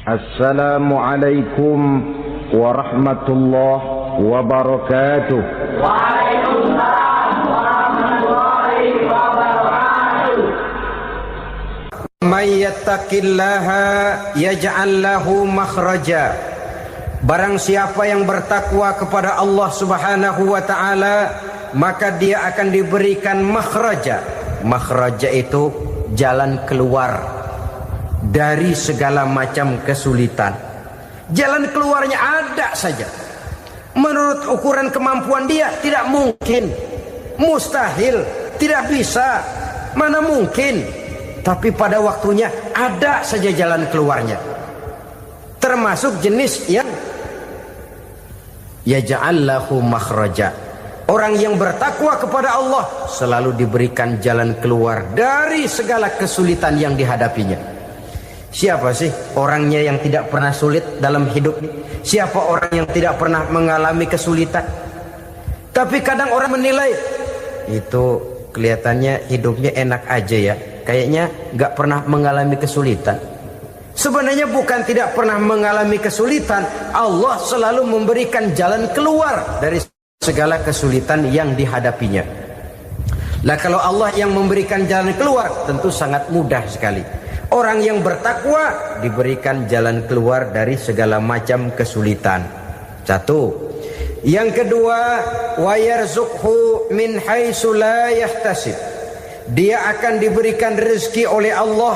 Assalamualaikum warahmatullahi wabarakatuh. Waalaikumsalam warahmatullahi wabarakatuh. Man yattaqillaha yaj'al lahu makhraja. Barang siapa yang bertakwa kepada Allah Subhanahu wa taala, maka dia akan diberikan makhraja. Makhraja itu jalan keluar dari segala macam kesulitan. Jalan keluarnya ada saja. Menurut ukuran kemampuan dia tidak mungkin, mustahil, tidak bisa, mana mungkin. Tapi pada waktunya ada saja jalan keluarnya. Termasuk jenis yang yaj'al lahu makhraja. Orang yang bertakwa kepada Allah selalu diberikan jalan keluar dari segala kesulitan yang dihadapinya. Siapa sih orangnya yang tidak pernah sulit dalam hidup? Siapa orang yang tidak pernah mengalami kesulitan? Tapi kadang orang menilai, itu kelihatannya hidupnya enak aja ya, kayaknya gak pernah mengalami kesulitan. Sebenarnya bukan tidak pernah mengalami kesulitan, Allah selalu memberikan jalan keluar dari segala kesulitan yang dihadapinya. Lah kalau Allah yang memberikan jalan keluar, tentu sangat mudah sekali. Orang yang bertakwa diberikan jalan keluar dari segala macam kesulitan. Satu. Yang kedua, wa yarzuqhu min haitsu la yahtasib. Dia akan diberikan rezeki oleh Allah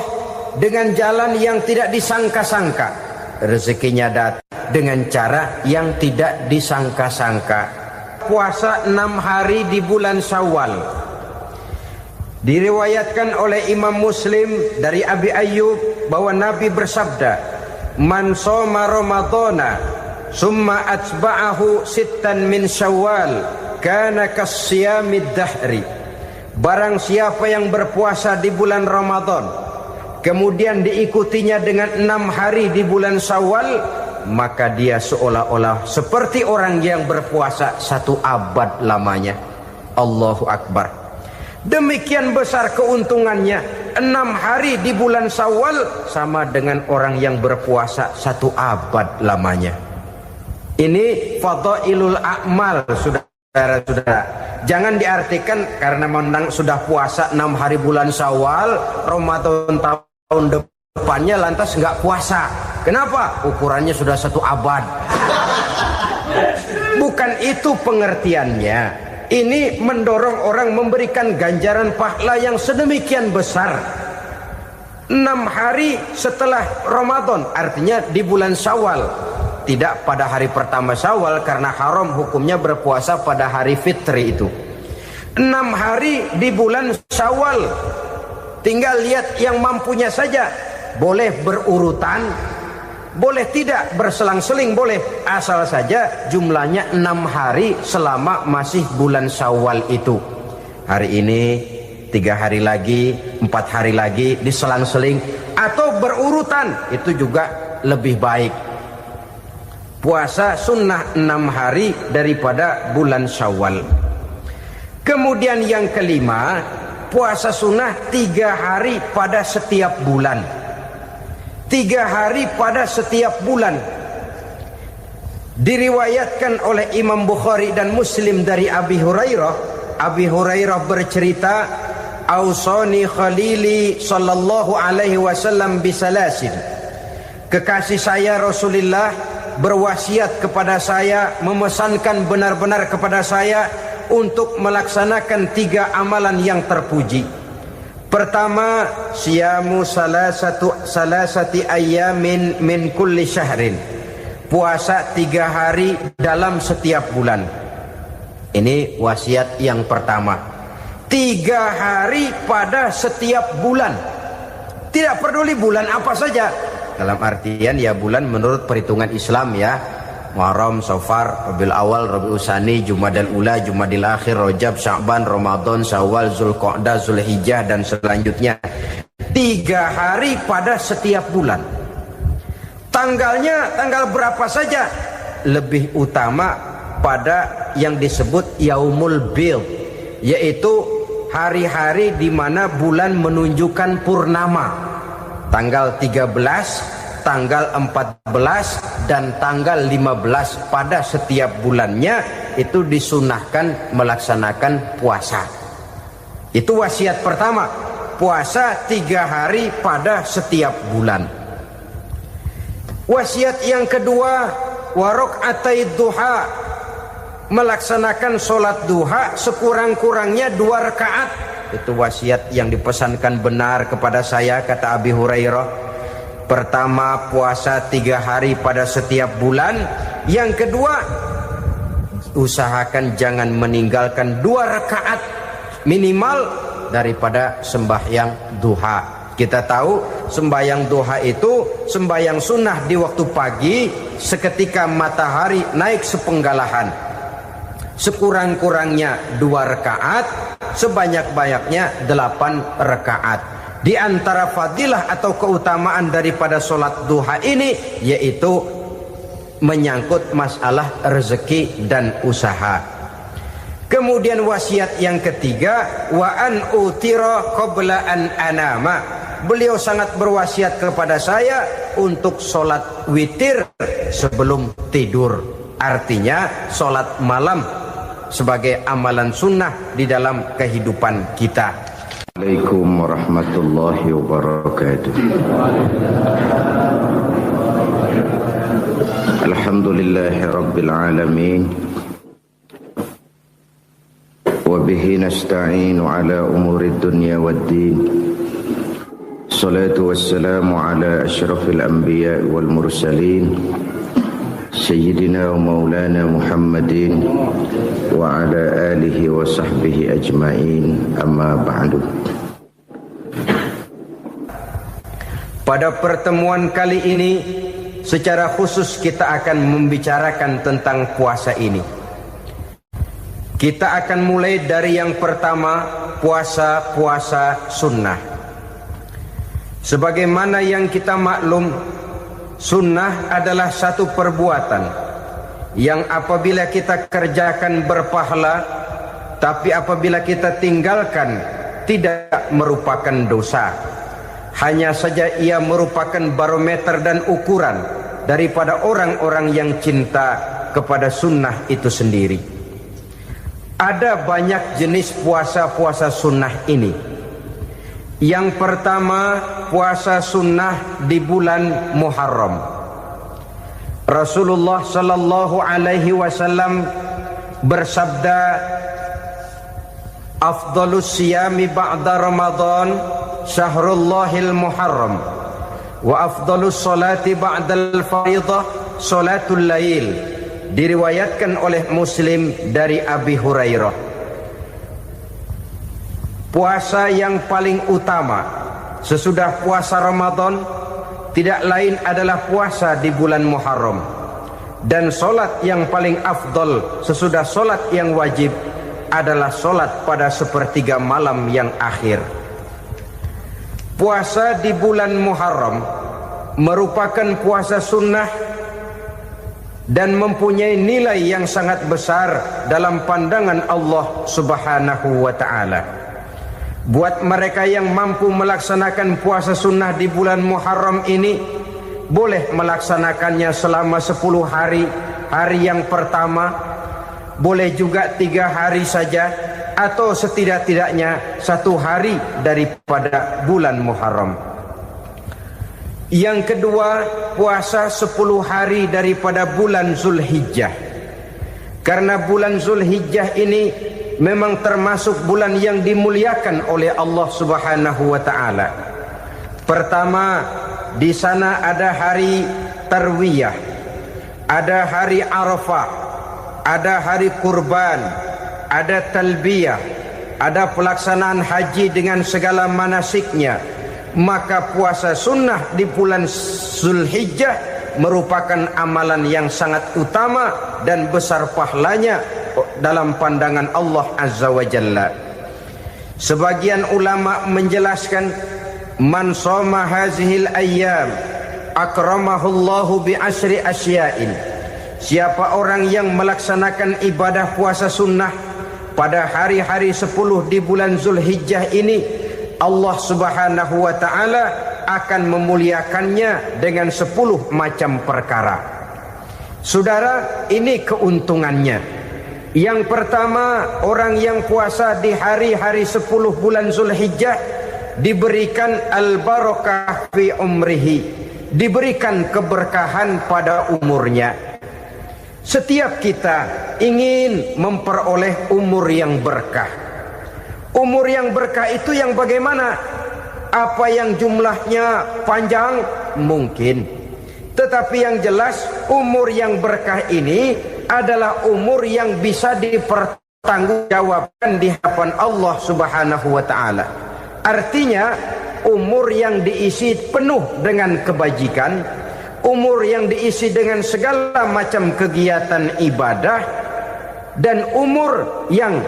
dengan jalan yang tidak disangka-sangka. Rezekinya datang dengan cara yang tidak disangka-sangka. Puasa 6 hari di bulan Syawal. Diriwayatkan oleh Imam Muslim dari Abi Ayyub bahwa Nabi bersabda, "Man shoma Ramadhana summa atba'ahu sittan min Syawal kana kasyamid dahri." Barang siapa yang berpuasa di bulan Ramadan kemudian diikutinya dengan 6 hari di bulan Syawal, maka dia seolah-olah seperti orang yang berpuasa 1 abad lamanya. Allahu Akbar. Demikian besar keuntungannya. 6 hari di bulan Syawal sama dengan orang yang berpuasa 1 abad lamanya. Ini fadailul a'mal, saudara-saudara. Jangan diartikan karena menang sudah puasa 6 hari bulan Syawal, Ramadan tahun depannya lantas nggak puasa. Kenapa? Ukurannya sudah 1 abad. Bukan itu pengertiannya. Ini mendorong orang memberikan ganjaran pahala yang sedemikian besar. 6 hari setelah Ramadan, artinya di bulan Syawal. Tidak pada hari pertama Syawal karena haram hukumnya berpuasa pada hari fitri itu. 6 hari di bulan Syawal. Tinggal lihat yang mampunya saja. Boleh berurutan, boleh tidak berselang-seling, boleh, asal saja jumlahnya 6 hari selama masih bulan Syawal itu. Hari ini 3 hari lagi, 4 hari lagi, diselang-seling atau berurutan, itu juga lebih baik. Puasa sunnah 6 hari daripada bulan Syawal. Kemudian yang kelima, puasa sunnah 3 hari pada setiap bulan. 3 hari pada setiap bulan. Diriwayatkan oleh Imam Bukhari dan Muslim dari Abi Hurairah. Abi Hurairah bercerita, "Ausani khalili sallallahu alaihi wasallam bisalasin." Kekasih saya Rasulullah berwasiat kepada saya, memesankan benar-benar kepada saya untuk melaksanakan 3 amalan yang terpuji. Pertama, siyamu salasati ayyamin min kulli syahrin. Puasa 3 hari dalam setiap bulan. Ini wasiat yang pertama. 3 hari pada setiap bulan. Tidak peduli bulan apa saja. Dalam artian ya bulan menurut perhitungan Islam ya. Muharram, Safar, Rabiul Awal, Rabiul Tsani, Jumadal Ula, Jumadil Akhir, Rajab, Sya'ban, Ramadan, Syawal, Zulqa'dah, Zulhijjah dan selanjutnya. 3 hari pada setiap bulan. Tanggalnya tanggal berapa saja. Lebih utama pada yang disebut Yaumul Bid, yaitu hari-hari di mana bulan menunjukkan purnama. Tanggal 13, tanggal 14 dan tanggal 15 pada setiap bulannya itu disunahkan melaksanakan puasa. Itu wasiat pertama, puasa 3 hari pada setiap bulan. Wasiat yang kedua, warok'atai duha, melaksanakan sholat duha sekurang-kurangnya 2 rakaat. Itu wasiat yang dipesankan benar kepada saya, kata Abi Hurairah. Pertama, puasa 3 hari pada setiap bulan. Yang kedua, usahakan jangan meninggalkan 2 rakaat minimal daripada sembahyang duha. Kita tahu sembahyang duha itu sembahyang sunnah di waktu pagi seketika matahari naik sepenggalahan. Sekurang-kurangnya 2 rakaat, sebanyak-banyaknya 8 rakaat. Di antara fadilah atau keutamaan daripada sholat duha ini yaitu menyangkut masalah rezeki dan usaha. Kemudian wasiat yang ketiga, wa an utira qabla an anama. Beliau sangat berwasiat kepada saya untuk sholat witir sebelum tidur. Artinya sholat malam sebagai amalan sunnah di dalam kehidupan kita. Assalamualaikum warahmatullahi wabarakatuh. Alhamdulillahi rabbil alamin. Wabihi nasta'inu ala umuri dunya waddin. Salatu wassalamu ala ashrafil anbiya wal mursalin, Sayyidina wa maulana Muhammadin wa ala alihi wa sahbihi ajma'in, amma ba'du. Pada pertemuan kali ini secara khusus kita akan membicarakan tentang puasa ini. Kita akan mulai dari yang pertama, puasa sunnah. Sebagaimana yang kita maklum, sunnah adalah satu perbuatan yang apabila kita kerjakan berpahala, tapi apabila kita tinggalkan tidak merupakan dosa. Hanya saja ia merupakan barometer dan ukuran daripada orang-orang yang cinta kepada sunnah itu sendiri. Ada banyak jenis puasa sunnah ini. Yang pertama, puasa sunnah di bulan Muharram. Rasulullah sallallahu alaihi wasallam bersabda, afdalus siyami ba'da Ramadan syahrullahil Muharram, wa afdalus salati ba'dal fariḍah salatul lail. Diriwayatkan oleh Muslim dari Abi Hurairah. Puasa yang paling utama sesudah puasa Ramadan tidak lain adalah puasa di bulan Muharram. Dan solat yang paling afdol sesudah solat yang wajib adalah solat pada sepertiga malam yang akhir. Puasa di bulan Muharram merupakan puasa sunnah dan mempunyai nilai yang sangat besar dalam pandangan Allah Subhanahu wa ta'ala. Buat mereka yang mampu melaksanakan puasa sunnah di bulan Muharram ini, boleh melaksanakannya selama 10 hari. Hari yang pertama, boleh juga 3 hari saja, atau setidak-tidaknya 1 hari daripada bulan Muharram. Yang kedua, puasa 10 hari daripada bulan Zulhijjah. Karena bulan Zulhijjah ini memang termasuk bulan yang dimuliakan oleh Allah Subhanahu wa ta'ala. Pertama, di sana ada hari Tarwiyah, ada hari Arafah, ada hari Kurban, ada talbiyah, ada pelaksanaan haji dengan segala manasiknya. Maka puasa sunnah di bulan Zulhijjah merupakan amalan yang sangat utama dan besar pahalanya dalam pandangan Allah Azza wa Jalla. Sebagian ulama menjelaskan, man shoma hazihil ayyam akramahullahu bi asri asya'in. Siapa orang yang melaksanakan ibadah puasa sunnah pada hari-hari 10 di bulan Zulhijjah ini, Allah Subhanahu wa ta'ala akan memuliakannya dengan 10 macam perkara. Saudara, ini keuntungannya. Yang pertama, orang yang puasa di hari-hari 10 bulan Zulhijjah diberikan al-barakah fi umrihi, diberikan keberkahan pada umurnya. Setiap kita ingin memperoleh umur yang berkah. Umur yang berkah itu yang bagaimana? Apa yang jumlahnya panjang? Mungkin. Tetapi yang jelas umur yang berkah ini adalah umur yang bisa dipertanggungjawabkan di hadapan Allah Subhanahu wa taala. Artinya umur yang diisi penuh dengan kebajikan, umur yang diisi dengan segala macam kegiatan ibadah, dan umur yang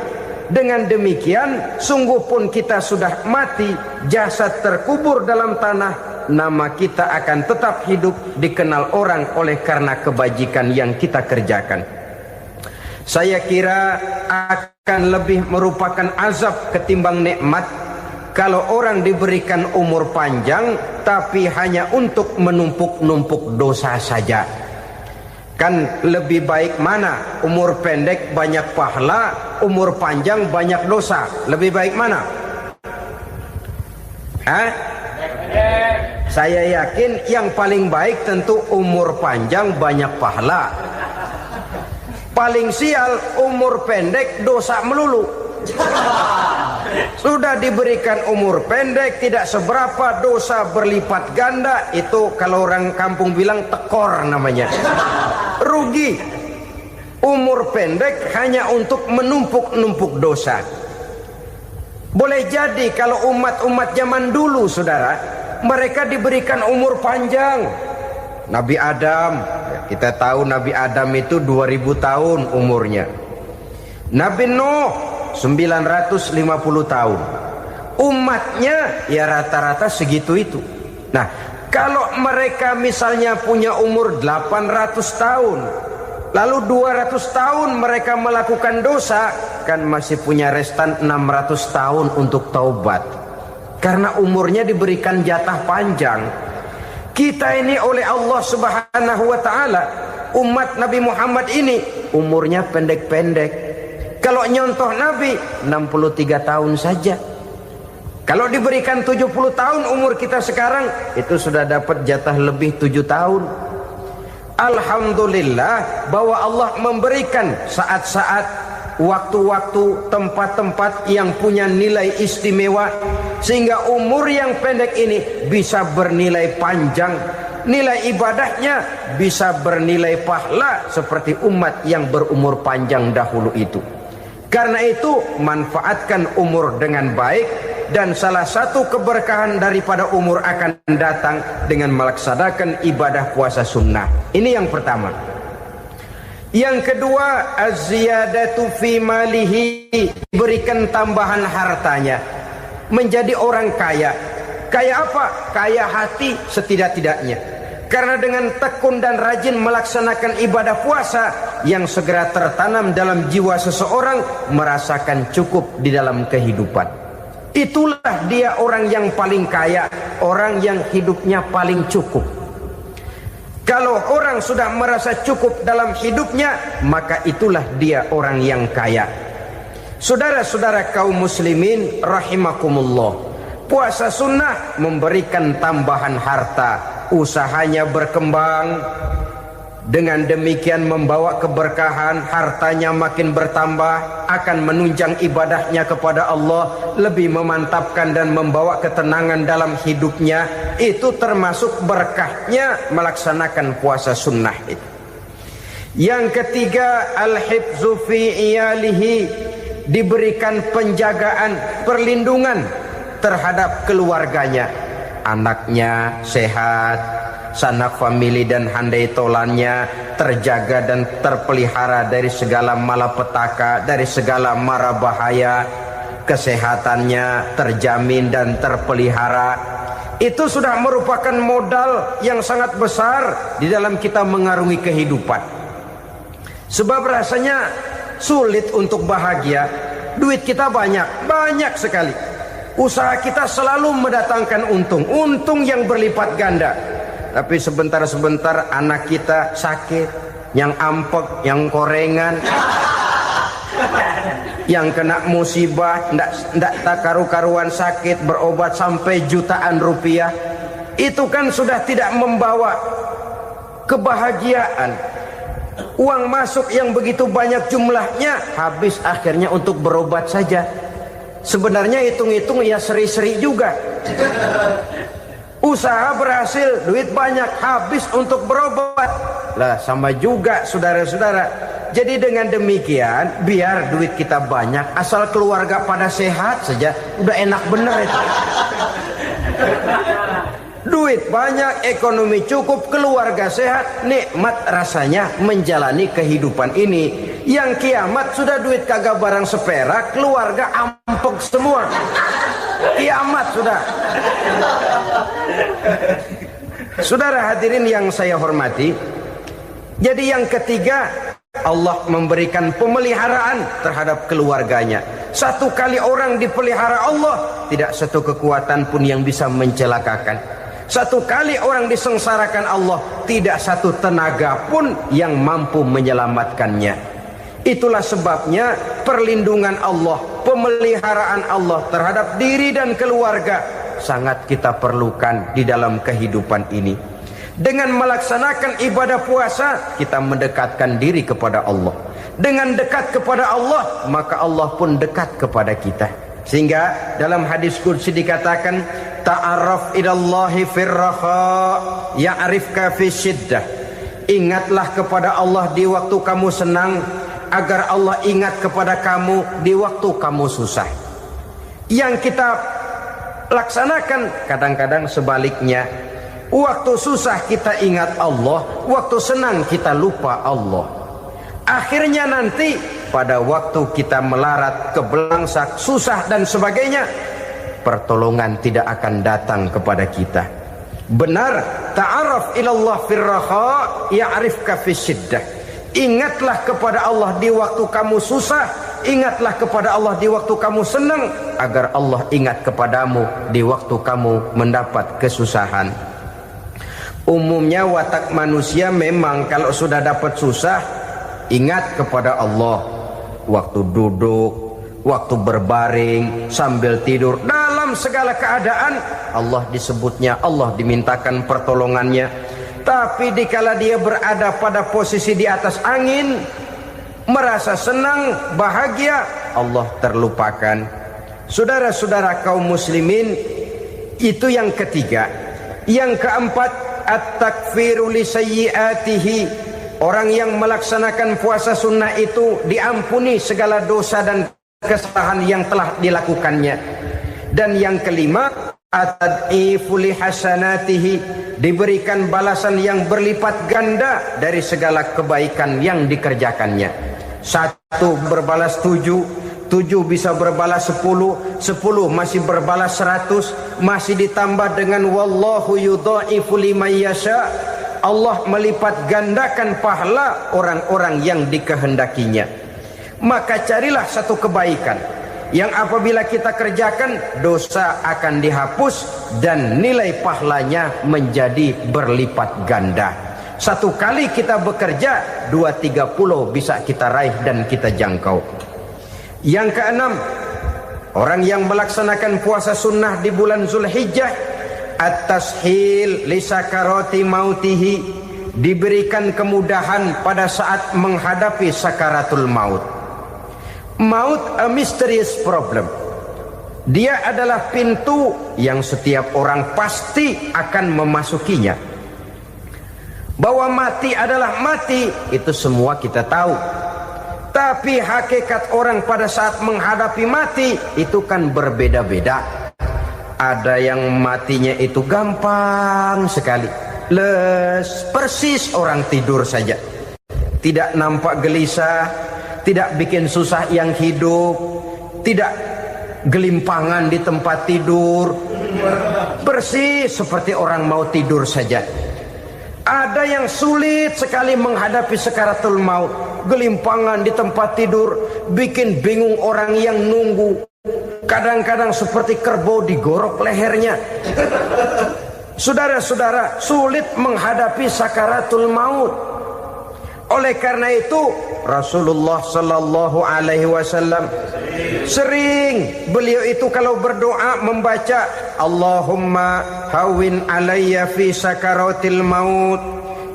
dengan demikian sungguh pun kita sudah mati, jasad terkubur dalam tanah, nama kita akan tetap hidup, dikenal orang oleh karena kebajikan yang kita kerjakan. Saya kira akan lebih merupakan azab ketimbang nikmat kalau orang diberikan umur panjang tapi hanya untuk menumpuk-numpuk dosa saja. Kan lebih baik mana? Umur pendek banyak pahala, umur panjang banyak dosa. Lebih baik mana? Saya yakin yang paling baik tentu umur panjang banyak pahala. Paling sial umur pendek dosa melulu. Sudah diberikan umur pendek, tidak seberapa, dosa berlipat ganda. Itu kalau orang kampung bilang tekor namanya. Rugi. Umur pendek hanya untuk menumpuk-numpuk dosa. Boleh jadi kalau umat-umat zaman dulu, saudara, mereka diberikan umur panjang. Nabi Adam, kita tahu Nabi Adam itu 2000 tahun umurnya. Nabi Nuh 950 tahun. Umatnya ya rata-rata segitu itu. Nah, kalau mereka misalnya punya umur 800 tahun, lalu 200 tahun mereka melakukan dosa, kan masih punya restan 600 tahun untuk taubat. Karena umurnya diberikan jatah panjang. Kita ini oleh Allah Subhanahu wa taala, umat Nabi Muhammad ini umurnya pendek-pendek. Kalau nyontoh Nabi 63 tahun saja. Kalau diberikan 70 tahun umur kita sekarang, itu sudah dapat jatah lebih 7 tahun. Alhamdulillah bahwa Allah memberikan saat-saat, waktu-waktu, tempat-tempat yang punya nilai istimewa, sehingga umur yang pendek ini bisa bernilai panjang. Nilai ibadahnya bisa bernilai pahala seperti umat yang berumur panjang dahulu itu. Karena itu manfaatkan umur dengan baik, dan salah satu keberkahan daripada umur akan datang dengan melaksanakan ibadah puasa sunnah. Ini yang pertama. Yang kedua, az-ziyadatu fi malihi, berikan tambahan hartanya, menjadi orang kaya. Kaya apa? Kaya hati setidak-tidaknya. Karena dengan tekun dan rajin melaksanakan ibadah puasa yang segera tertanam dalam jiwa seseorang, merasakan cukup di dalam kehidupan. Itulah dia orang yang paling kaya, orang yang hidupnya paling cukup. Kalau orang sudah merasa cukup dalam hidupnya, maka itulah dia orang yang kaya. Saudara-saudara kaum muslimin rahimakumullah, puasa sunnah memberikan tambahan harta, usahanya berkembang, dengan demikian membawa keberkahan, hartanya makin bertambah, akan menunjang ibadahnya kepada Allah, lebih memantapkan dan membawa ketenangan dalam hidupnya. Itu termasuk berkahnya melaksanakan puasa sunnah itu. Yang ketiga, al-hifzu fi iyalihi, diberikan penjagaan, perlindungan terhadap keluarganya. Anaknya sehat, sanak famili dan handai tolannya terjaga dan terpelihara dari segala malapetaka, dari segala mara bahaya. Kesehatannya terjamin dan terpelihara. Itu sudah merupakan modal yang sangat besar di dalam kita mengarungi kehidupan. Sebab rasanya sulit untuk bahagia. Duit kita banyak sekali. Usaha kita selalu mendatangkan untung yang berlipat ganda. Tapi sebentar-sebentar anak kita sakit, yang ampek, yang korengan, yang kena musibah, ndak tak karu-karuan sakit, berobat sampai jutaan rupiah. Itu kan sudah tidak membawa kebahagiaan. Uang masuk yang begitu banyak jumlahnya habis akhirnya untuk berobat saja. Sebenarnya hitung-hitung ya seri-seri juga. Usaha berhasil, duit banyak, habis untuk berobat. Lah sama juga saudara-saudara. Jadi dengan demikian biar duit kita banyak, asal keluarga pada sehat saja, udah enak bener itu. Duit banyak, ekonomi cukup, keluarga sehat, nikmat rasanya menjalani kehidupan ini. Yang kiamat sudah duit kagak barang seperak, keluarga ampek semua. Kiamat sudah. Saudara hadirin yang saya hormati, jadi yang ketiga, Allah memberikan pemeliharaan terhadap keluarganya. Satu kali orang dipelihara Allah, tidak satu kekuatan pun yang bisa mencelakakan. Satu kali orang disengsarakan Allah, tidak satu tenaga pun yang mampu menyelamatkannya. Itulah sebabnya perlindungan Allah, pemeliharaan Allah terhadap diri dan keluarga sangat kita perlukan di dalam kehidupan ini. Dengan melaksanakan ibadah puasa, kita mendekatkan diri kepada Allah. Dengan dekat kepada Allah, maka Allah pun dekat kepada kita. Sehingga dalam hadis qudsi dikatakan, ta'arraf ilallahi firraha ya'rifka fi syiddah. Ingatlah kepada Allah di waktu kamu senang, agar Allah ingat kepada kamu di waktu kamu susah. Yang kita laksanakan kadang-kadang sebaliknya. Waktu susah kita ingat Allah, waktu senang kita lupa Allah. Akhirnya nanti pada waktu kita melarat, kebelangsak, susah dan sebagainya, pertolongan tidak akan datang kepada kita. Benar, ta'arraf ilallah firraha ya'rifka fi syiddah. Ingatlah kepada Allah di waktu kamu susah, ingatlah kepada Allah di waktu kamu senang, agar Allah ingat kepadamu di waktu kamu mendapat kesusahan. Umumnya watak manusia memang kalau sudah dapat susah, ingat kepada Allah. Waktu duduk, waktu berbaring, sambil tidur, dalam segala keadaan Allah disebutnya, Allah dimintakan pertolongannya. Tapi dikala dia berada pada posisi di atas angin, merasa senang, bahagia, Allah terlupakan. Saudara-saudara kaum muslimin, itu yang ketiga. Yang keempat, at-takfiru li sayyiatihi. Orang yang melaksanakan puasa sunnah itu diampuni segala dosa dan kesalahan yang telah dilakukannya. Dan yang kelima, at-tad'ifu li hasanatihi. Diberikan balasan yang berlipat ganda dari segala kebaikan yang dikerjakannya. 1 berbalas 7, 7 bisa berbalas 10, 10 masih berbalas 100, masih ditambah dengan wallahu yudha'ifu liman yasha. Allah melipat gandakan pahala orang-orang yang dikehendakinya. Maka carilah satu kebaikan yang apabila kita kerjakan, dosa akan dihapus dan nilai pahalanya menjadi berlipat ganda. 1 kali kita bekerja, 2-3 bisa kita raih dan kita jangkau. Yang keenam, orang yang melaksanakan puasa sunnah di bulan Zulhijjah, at-tashil li sakarati mautihi. Diberikan kemudahan pada saat menghadapi sakaratul maut. Maut a mysterious problem. Dia adalah pintu yang setiap orang pasti akan memasukinya. Bahwa mati adalah mati, itu semua kita tahu. Tapi hakikat orang pada saat menghadapi mati itu kan berbeda-beda. Ada yang matinya itu gampang sekali, persis orang tidur saja, tidak nampak gelisah, tidak bikin susah yang hidup, tidak gelimpangan di tempat tidur, persis seperti orang mau tidur saja. Ada yang sulit sekali menghadapi sakaratul maut, gelimpangan di tempat tidur, bikin bingung orang yang nunggu. Kadang-kadang seperti kerbau digorok lehernya. Saudara-saudara, sulit menghadapi sakaratul maut. Oleh karena itu Rasulullah sallallahu alaihi wasallam sering beliau itu kalau berdoa membaca Allahumma hawin alayya fi sakaratil maut.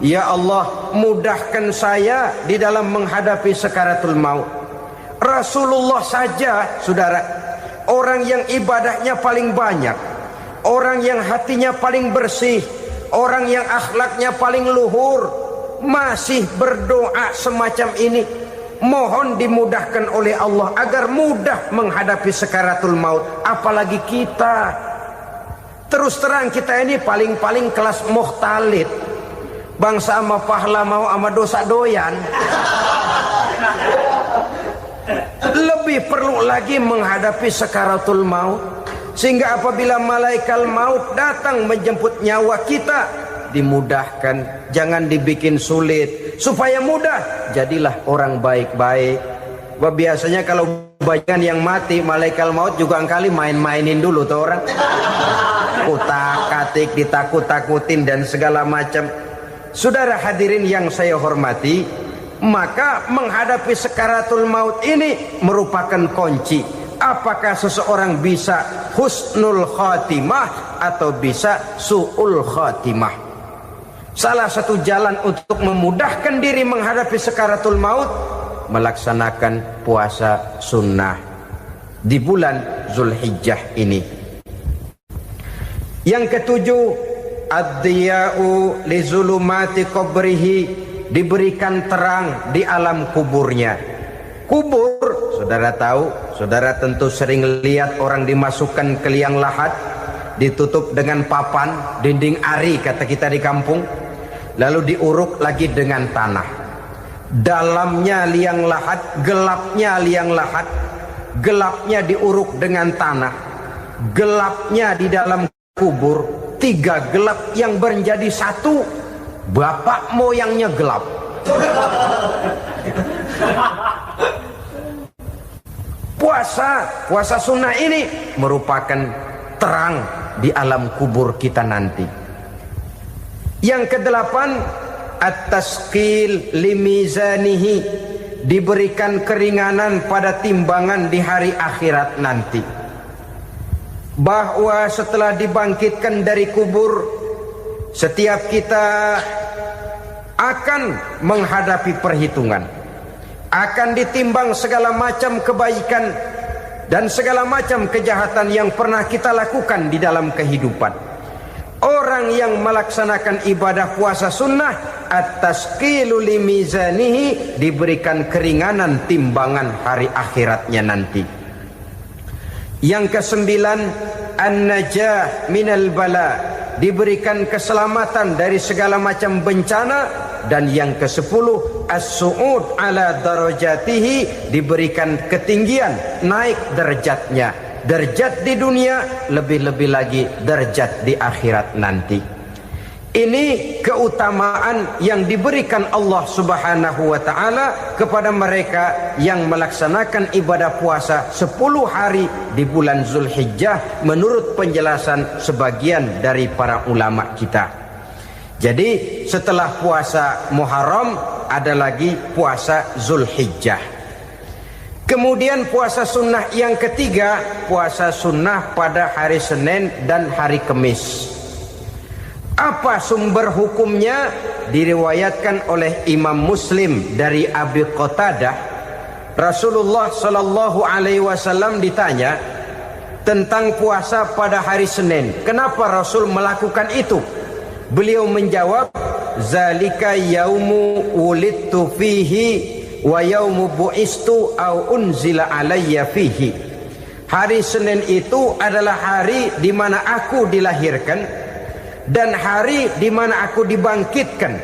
Ya Allah, mudahkan saya di dalam menghadapi sakaratul maut. Rasulullah saja, saudara, orang yang ibadahnya paling banyak, orang yang hatinya paling bersih, orang yang akhlaknya paling luhur, masih berdoa semacam ini. Mohon dimudahkan oleh Allah agar mudah menghadapi sakaratul maut. Apalagi kita, terus terang kita ini paling-paling kelas muhtalid, bangsa sama pahala mau sama dosa doyan. Lebih perlu lagi menghadapi sakaratul maut, sehingga apabila malaikat maut datang menjemput nyawa kita, dimudahkan, jangan dibikin sulit, supaya mudah. Jadilah orang baik-baik. Wah, biasanya kalau banyak yang mati, malaikat maut juga kali main-mainin dulu tuh orang, utak-atik, ditakut-takutin dan segala macam. Saudara hadirin yang saya hormati, maka menghadapi sakaratul maut ini merupakan kunci. Apakah seseorang bisa husnul khatimah atau bisa su'ul khatimah? Salah satu jalan untuk memudahkan diri menghadapi sakaratul maut, melaksanakan puasa sunnah di bulan Zulhijjah ini. Yang ketujuh, ad-diya'u li zulumati qabrihi, diberikan terang di alam kuburnya. Kubur, saudara tahu, saudara tentu sering lihat orang dimasukkan ke liang lahat, ditutup dengan papan, dinding ari kata kita di kampung, lalu diuruk lagi dengan tanah. Dalamnya liang lahat, gelapnya liang lahat, gelapnya diuruk dengan tanah, gelapnya di dalam kubur, tiga gelap yang menjadi satu. Bapak moyangnya gelap. Puasa sunnah ini merupakan terang di alam kubur kita nanti. Yang kedelapan, at-tasqil limizanihi, diberikan keringanan pada timbangan di hari akhirat nanti. Bahwa setelah dibangkitkan dari kubur, setiap kita akan menghadapi perhitungan, akan ditimbang segala macam kebaikan dan segala macam kejahatan yang pernah kita lakukan di dalam kehidupan. Orang yang melaksanakan ibadah puasa sunnah, at-tasqilu limizanihi, diberikan keringanan timbangan hari akhiratnya nanti. Yang kesembilan, an-najah minal bala, diberikan keselamatan dari segala macam bencana. Dan yang ke-10, as-su'ud ala darajatihi, diberikan ketinggian, naik derajatnya, derajat di dunia, lebih-lebih lagi derajat di akhirat nanti. Ini keutamaan yang diberikan Allah Subhanahu wa ta'ala kepada mereka yang melaksanakan ibadah puasa 10 hari di bulan Zulhijjah menurut penjelasan sebagian dari para ulama kita. Jadi setelah puasa Muharram ada lagi puasa Zulhijjah. Kemudian puasa sunnah yang ketiga, puasa sunnah pada hari Senin dan hari Kamis. Apa sumber hukumnya? Diriwayatkan oleh Imam Muslim dari Abi Qatadah, Rasulullah sallallahu alaihi wasallam ditanya tentang puasa pada hari Senin. Kenapa Rasul melakukan itu? Beliau menjawab, zalika yaumu wulidtu fihi wa yaumu bu'istu au unzila alayya fihi. Hari Senin itu adalah hari di mana aku dilahirkan dan hari di mana aku dibangkitkan.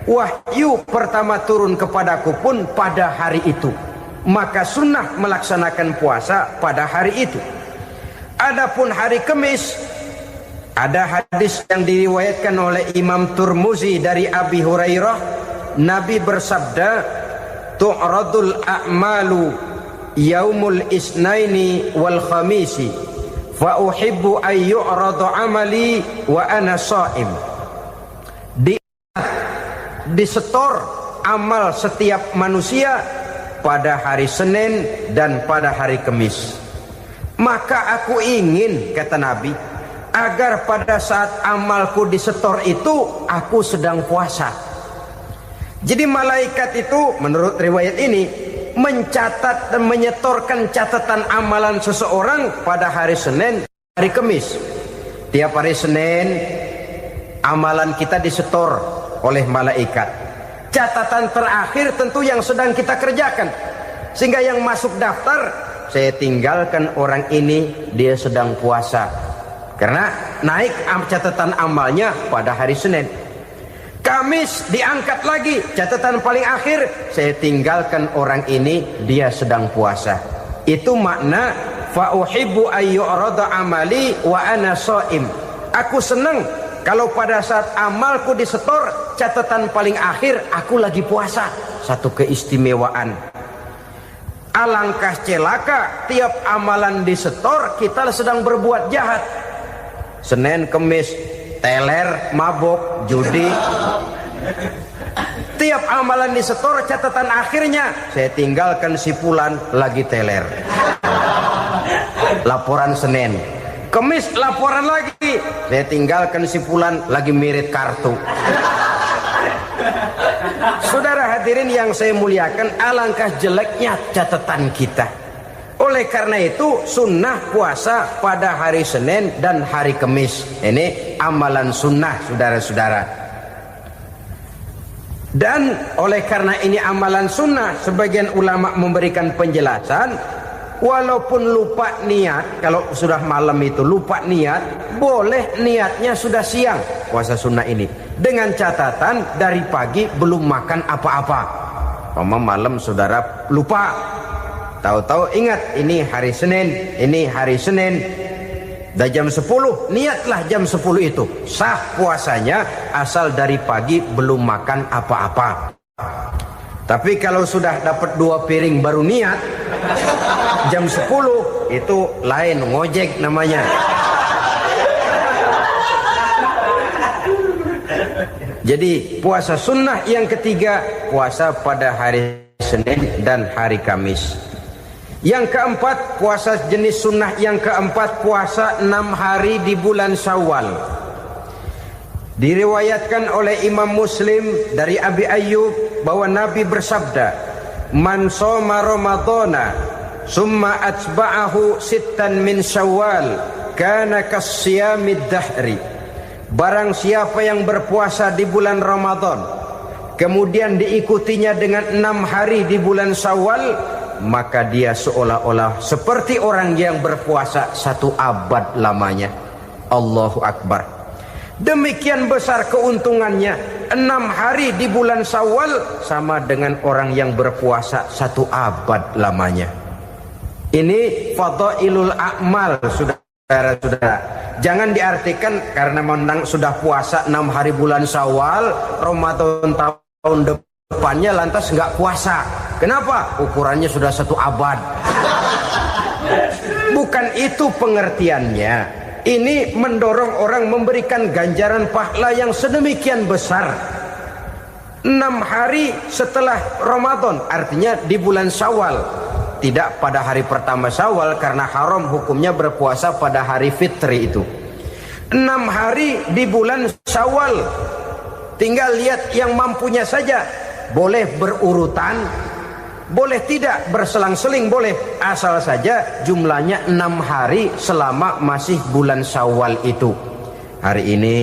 Wahyu pertama turun kepadaku pun pada hari itu. Maka sunnah melaksanakan puasa pada hari itu. Adapun hari Kamis, ada hadis yang diriwayatkan oleh Imam Turmuzi dari Abi Hurairah, Nabi bersabda, tu'radul a'malu yaumul isnaini wal khamisi fa uhibbu ay yu'radu amali wa ana shaim. Disetor amal setiap manusia pada hari Senin dan pada hari Kamis. Maka aku ingin, kata Nabi, agar pada saat amalku disetor itu aku sedang puasa. Jadi malaikat itu menurut riwayat ini mencatat dan menyetorkan catatan amalan seseorang pada hari Senin, hari Kamis. Tiap hari Senin amalan kita disetor oleh malaikat. Catatan terakhir tentu yang sedang kita kerjakan, sehingga yang masuk daftar, saya tinggalkan orang ini, dia sedang puasa, karena naik catatan amalnya pada hari Senin. Kamis diangkat lagi, catatan paling akhir, saya tinggalkan orang ini, dia sedang puasa. Itu makna fa uhibbu ayyurada amali wa ana shaim. Aku senang kalau pada saat amalku disetor, catatan paling akhir aku lagi puasa. Satu keistimewaan. Alangkah celaka tiap amalan disetor kita sedang berbuat jahat. Senin, Kemis, teler, mabok, judi. Tiap amalan disetor, catatan akhirnya saya tinggalkan si fulan lagi teler. Laporan Senin. Kemis laporan lagi, saya tinggalkan si fulan lagi mirip kartu. Saudara hadirin yang saya muliakan, alangkah jeleknya catatan kita. Oleh karena itu sunnah puasa pada hari Senin dan hari Kamis. Ini amalan sunnah, saudara-saudara. Dan oleh karena ini amalan sunnah, sebagian ulama memberikan penjelasan, walaupun lupa niat, kalau sudah malam itu lupa niat, boleh niatnya sudah siang puasa sunnah ini, dengan catatan dari pagi belum makan apa-apa. Malam saudara lupa, tahu-tahu ingat ini hari Senin, dah jam 10, niatlah jam 10 itu, sah puasanya asal dari pagi belum makan apa-apa. Tapi kalau sudah dapat 2 piring baru niat jam 10, itu lain, ngojek namanya. Jadi puasa sunnah yang ketiga, puasa pada hari Senin dan hari Kamis. Yang keempat, puasa jenis sunnah yang keempat, puasa 6 hari di bulan Syawal. Diriwayatkan oleh Imam Muslim dari Abi Ayyub bahwa Nabi bersabda, "Man shoma Ramadhana summa atba'ahu sittan min Syawal kana kasyamid dahri." Barang siapa yang berpuasa di bulan Ramadan kemudian diikutinya dengan 6 hari di bulan Syawal, maka dia seolah-olah seperti orang yang berpuasa 1 abad lamanya. Allahu Akbar. Demikian besar keuntungannya. 6 hari di bulan Syawal sama dengan orang yang berpuasa 1 abad lamanya. Ini fadailul a'mal, saudara-saudara. Jangan diartikan karena menang sudah puasa 6 hari bulan Syawal, Ramadan tahun depannya lantas nggak puasa. Kenapa? Ukurannya sudah 1 abad. Bukan itu pengertiannya. Ini mendorong orang memberikan ganjaran pahala yang sedemikian besar. 6 hari setelah Ramadan, artinya di bulan Syawal. Tidak pada hari pertama Syawal, karena haram hukumnya berpuasa pada hari fitri itu. 6 hari di bulan Syawal. Tinggal lihat yang mampunya saja. Boleh berurutan, boleh tidak berselang-seling, boleh. Asal saja jumlahnya 6 hari selama masih bulan Syawal itu. Hari ini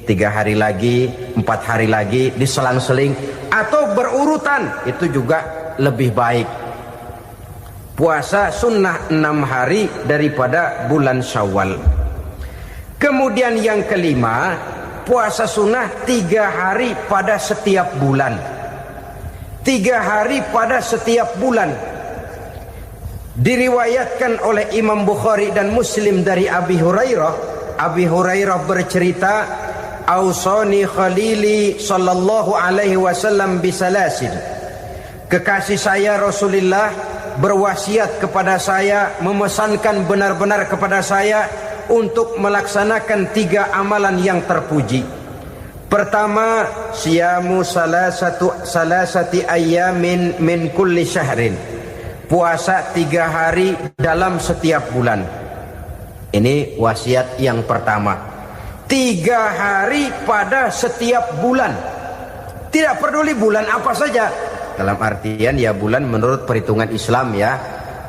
3 hari lagi, 4 hari lagi, diselang-seling atau berurutan, itu juga lebih baik. Puasa sunnah 6 hari daripada bulan Syawal. Kemudian yang kelima, puasa sunnah 3 hari pada setiap bulan. 3 hari pada setiap bulan. Diriwayatkan oleh Imam Bukhari dan Muslim dari Abi Hurairah. Abi Hurairah bercerita, "Ausani khalili sallallahu alaihi wasallam bisalasin." Kekasih saya Rasulullah berwasiat kepada saya, memesankan benar-benar kepada saya untuk melaksanakan 3 amalan yang terpuji. Pertama, siyamu salasati ayyamin min kulli syahrin. Puasa 3 hari dalam setiap bulan. Ini wasiat yang pertama. 3 hari pada setiap bulan. Tidak peduli bulan apa saja. Dalam artian ya bulan menurut perhitungan Islam ya.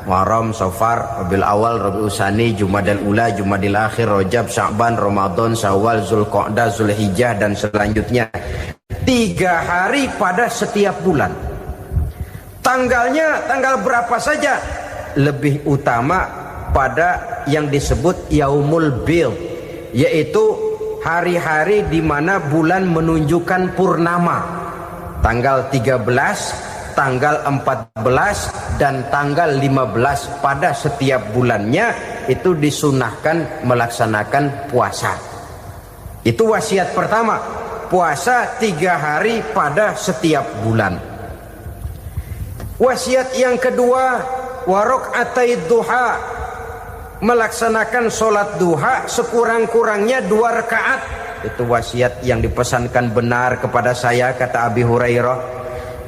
Muharram, Safar, Rabiul Awal, Rabiul Tsani, Jumadal Ula, Jumadil Akhir, Rajab, Sya'ban, Ramadan, Syawal, Zulqa'dah, Zulhijjah dan selanjutnya. 3 hari pada setiap bulan. Tanggalnya tanggal berapa saja. Lebih utama pada yang disebut Yaumul Bid, yaitu hari-hari di mana bulan menunjukkan purnama. Tanggal 13, tanggal 14 dan tanggal 15 pada setiap bulannya itu disunahkan melaksanakan puasa. Itu wasiat pertama, puasa 3 hari pada setiap bulan. Wasiat yang kedua, waraqatai duha, melaksanakan sholat duha sekurang-kurangnya 2 rakaat. Itu wasiat yang dipesankan benar kepada saya, kata Abi Hurairah.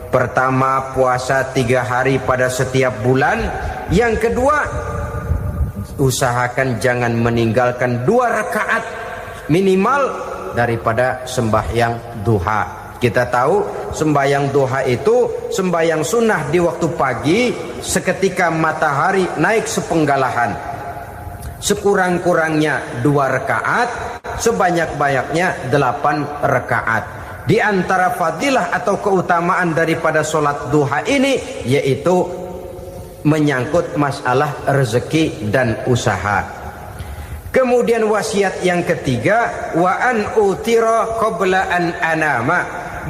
Pertama, puasa 3 hari pada setiap bulan. Yang kedua, usahakan jangan meninggalkan 2 rakaat minimal daripada sembahyang duha. Kita tahu sembahyang duha itu sembahyang sunnah di waktu pagi seketika matahari naik sepenggalahan. Sekurang-kurangnya 2 rakaat, sebanyak-banyaknya 8 rakaat. Di antara fadilah atau keutamaan daripada sholat duha ini yaitu menyangkut masalah rezeki dan usaha. Kemudian wasiat yang ketiga, wa an utira qabla an anama.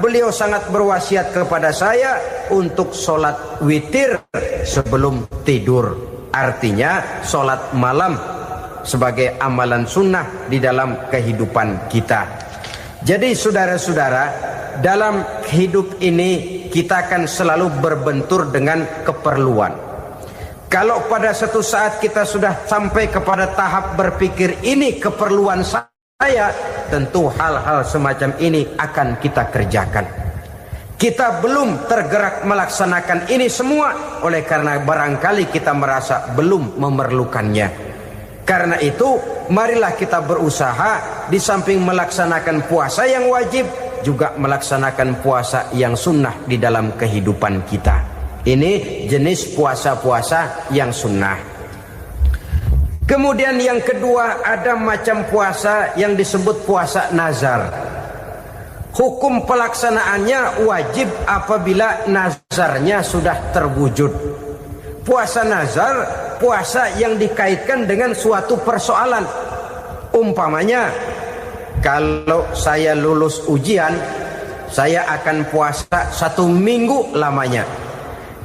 Beliau sangat berwasiat kepada saya untuk sholat witir sebelum tidur. Artinya sholat malam sebagai amalan sunnah di dalam kehidupan kita. Jadi saudara-saudara, dalam hidup ini kita akan selalu berbentur dengan keperluan. Kalau pada satu saat kita sudah sampai kepada tahap berpikir ini keperluan saya, tentu hal-hal semacam ini akan kita kerjakan. Kita belum tergerak melaksanakan ini semua oleh karena barangkali kita merasa belum memerlukannya. Karena itu, marilah kita berusaha di samping melaksanakan puasa yang wajib, juga melaksanakan puasa yang sunnah di dalam kehidupan kita. Ini jenis puasa-puasa yang sunnah. Kemudian yang kedua, ada macam puasa yang disebut puasa nazar. Hukum pelaksanaannya wajib apabila nazarnya sudah terwujud. Puasa nazar, puasa yang dikaitkan dengan suatu persoalan. Umpamanya, kalau saya lulus ujian, saya akan puasa 1 minggu lamanya.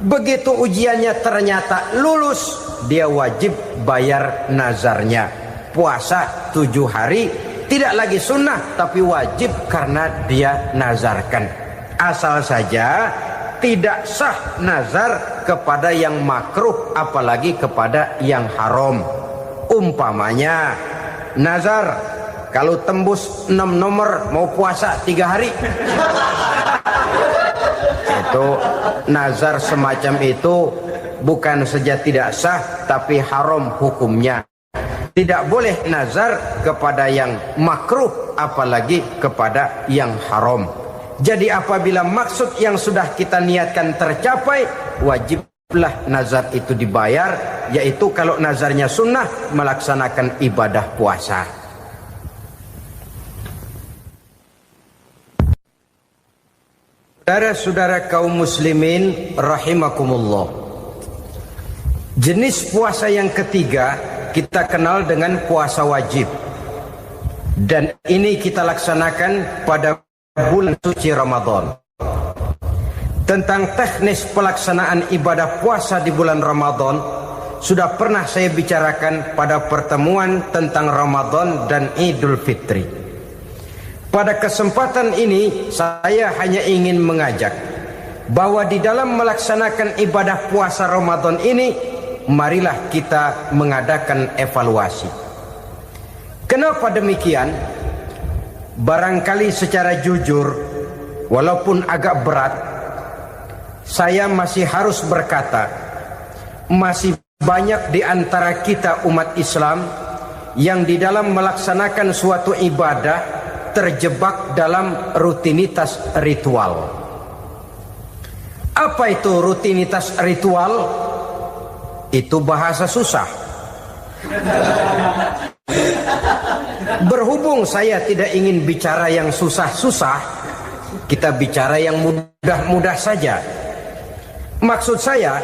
Begitu ujiannya ternyata lulus, dia wajib bayar nazarnya. Puasa 7 hari, tidak lagi sunnah, tapi wajib karena dia nazarkan. Asal saja tidak sah nazar kepada yang makruh, apalagi kepada yang haram. Umpamanya, nazar kalau tembus 6 nomor mau puasa 3 hari. Itu nazar semacam itu bukan saja tidak sah, tapi haram hukumnya. Tidak boleh nazar kepada yang makruh, apalagi kepada yang haram. Jadi apabila maksud yang sudah kita niatkan tercapai, wajiblah nazar itu dibayar, yaitu kalau nazarnya sunnah, melaksanakan ibadah puasa. Saudara-saudara kaum muslimin rahimakumullah. Jenis puasa yang ketiga kita kenal dengan puasa wajib. Dan ini kita laksanakan pada bulan suci Ramadan. Tentang teknis pelaksanaan ibadah puasa di bulan Ramadan sudah pernah saya bicarakan pada pertemuan tentang Ramadan dan Idul Fitri. Pada kesempatan ini saya hanya ingin mengajak bahwa di dalam melaksanakan ibadah puasa Ramadan ini, marilah kita mengadakan evaluasi. Kenapa demikian? Barangkali secara jujur, walaupun agak berat, saya masih harus berkata, masih banyak di antara kita umat Islam yang di dalam melaksanakan suatu ibadah terjebak dalam rutinitas ritual. Apa itu rutinitas ritual? Itu bahasa susah. Berhubung saya tidak ingin bicara yang susah-susah, kita bicara yang mudah-mudah saja. Maksud saya,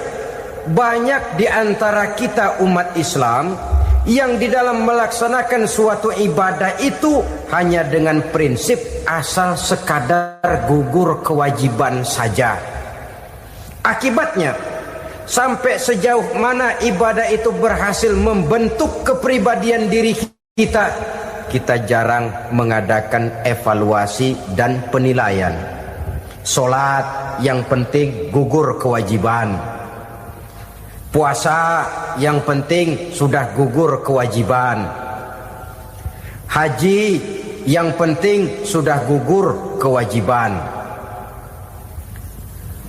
banyak di antara kita umat Islam yang di dalam melaksanakan suatu ibadah itu hanya dengan prinsip asal sekadar gugur kewajiban saja. Akibatnya, sampai sejauh mana ibadah itu berhasil membentuk kepribadian diri kita, kita jarang mengadakan evaluasi dan penilaian. Solat yang penting gugur kewajiban. Puasa yang penting sudah gugur kewajiban. Haji yang penting sudah gugur kewajiban.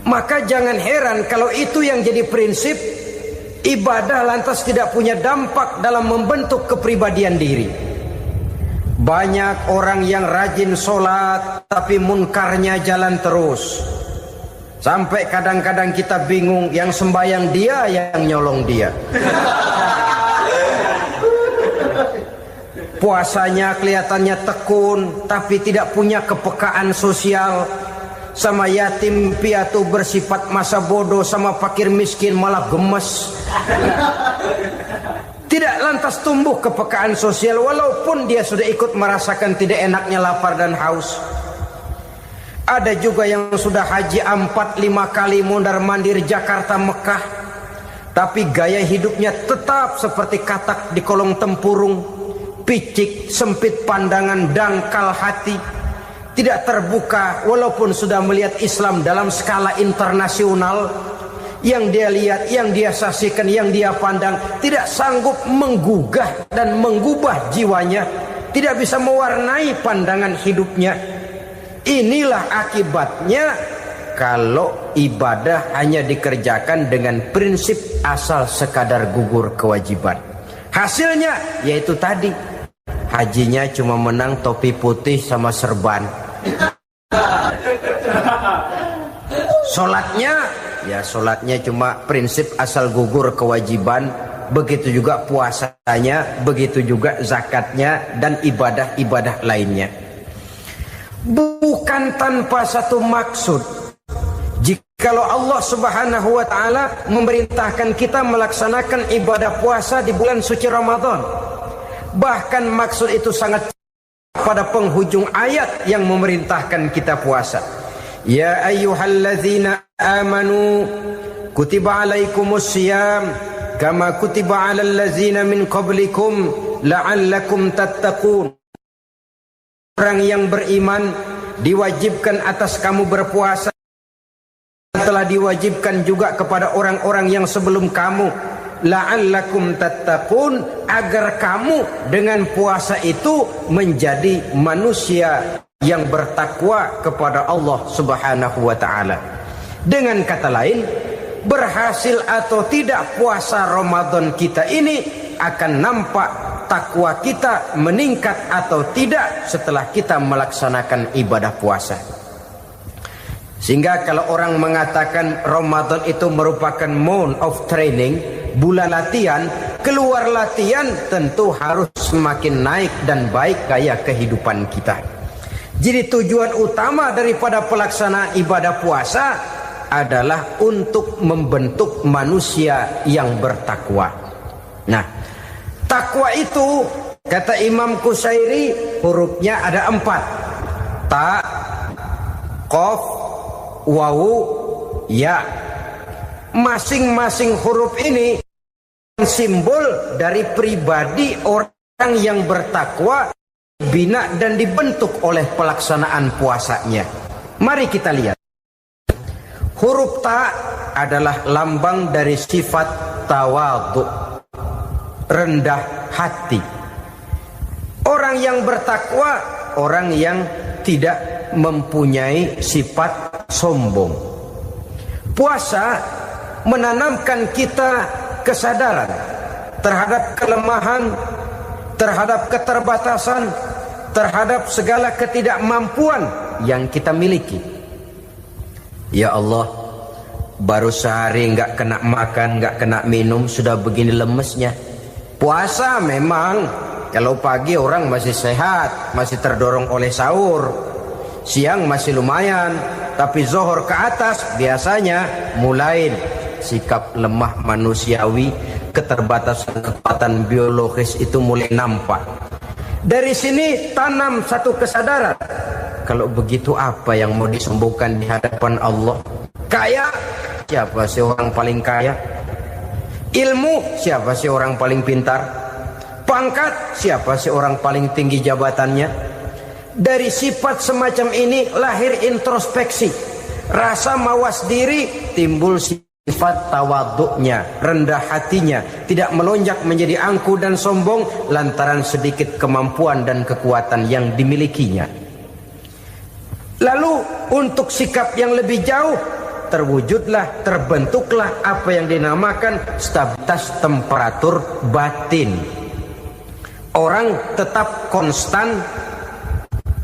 Maka jangan heran kalau itu yang jadi prinsip, ibadah lantas tidak punya dampak dalam membentuk kepribadian diri. Banyak orang yang rajin sholat tapi munkarnya jalan terus. Sampai kadang-kadang kita bingung, yang sembahyang dia, yang nyolong dia. Puasanya kelihatannya tekun tapi tidak punya kepekaan sosial. Sama yatim piatu bersifat masa bodoh, sama fakir miskin malah gemes. Tidak lantas tumbuh kepekaan sosial walaupun dia sudah ikut merasakan tidak enaknya lapar dan haus. Ada juga yang sudah haji 4-5 kali mondar-mandir Jakarta Mekah, tapi gaya hidupnya tetap seperti katak di kolong tempurung, picik, sempit pandangan, dangkal hati, tidak terbuka walaupun sudah melihat Islam dalam skala internasional. Yang dia lihat, yang dia saksikan, yang dia pandang tidak sanggup menggugah dan mengubah jiwanya, tidak bisa mewarnai pandangan hidupnya. Inilah akibatnya kalau ibadah hanya dikerjakan dengan prinsip asal sekadar gugur kewajiban. Hasilnya yaitu tadi, hajinya cuma menang topi putih sama serban. Sholatnya cuma prinsip asal gugur kewajiban. Begitu juga puasanya, begitu juga zakatnya dan ibadah-ibadah lainnya. Bukan tanpa satu maksud. Jikalau Allah Subhanahu wa taala memerintahkan kita melaksanakan ibadah puasa di bulan suci Ramadan, bahkan maksud itu sangat pada penghujung ayat yang memerintahkan kita puasa. Ya ayyuhalladzina amanu kutiba alaikumus syiyam kama kutiba alal ladzina min qablikum la'allakum tattaqun. Orang yang beriman diwajibkan atas kamu berpuasa, telah diwajibkan juga kepada orang-orang yang sebelum kamu, la'allakum tattaqun, agar kamu dengan puasa itu menjadi manusia yang bertakwa kepada Allah Subhanahu wa taala. Dengan kata lain, berhasil atau tidak puasa Ramadan kita ini akan nampak takwa kita meningkat atau tidak setelah kita melaksanakan ibadah puasa. Sehingga kalau orang mengatakan Ramadan itu merupakan month of training, bulan latihan, keluar latihan tentu harus semakin naik dan baik gaya kehidupan kita. Jadi tujuan utama daripada pelaksanaan ibadah puasa adalah untuk membentuk manusia yang bertakwa. Nah, takwa itu kata Imam Qusairi hurufnya ada 4. Ta, qaf, wawu, ya. Masing-masing huruf ini simbol dari pribadi orang yang bertakwa, bina dan dibentuk oleh pelaksanaan puasanya. Mari kita lihat. Huruf ta adalah lambang dari sifat tawadhu, rendah hati. Orang yang bertakwa, orang yang tidak mempunyai sifat sombong. Puasa menanamkan kita kesadaran terhadap kelemahan, terhadap keterbatasan, terhadap segala ketidakmampuan yang kita miliki. Ya Allah, baru sehari nggak kena makan, nggak kena minum, sudah begini lemesnya. Puasa memang, kalau pagi orang masih sehat, masih terdorong oleh sahur, siang masih lumayan, tapi zuhur ke atas biasanya mulai sikap lemah manusiawi, keterbatasan kekuatan biologis itu mulai nampak. Dari sini tanam satu kesadaran. Kalau begitu apa yang mau disembuhkan di hadapan Allah? Kaya, siapa sih orang paling kaya? Ilmu, siapa sih orang paling pintar? Pangkat, siapa sih orang paling tinggi jabatannya? Dari sifat semacam ini lahir introspeksi. Rasa mawas diri, timbul sifat tawaduknya, rendah hatinya, tidak melonjak menjadi angkuh dan sombong lantaran sedikit kemampuan dan kekuatan yang dimilikinya. Lalu untuk sikap yang lebih jauh, terwujudlah, terbentuklah apa yang dinamakan stabilitas temperatur batin. Orang tetap konstan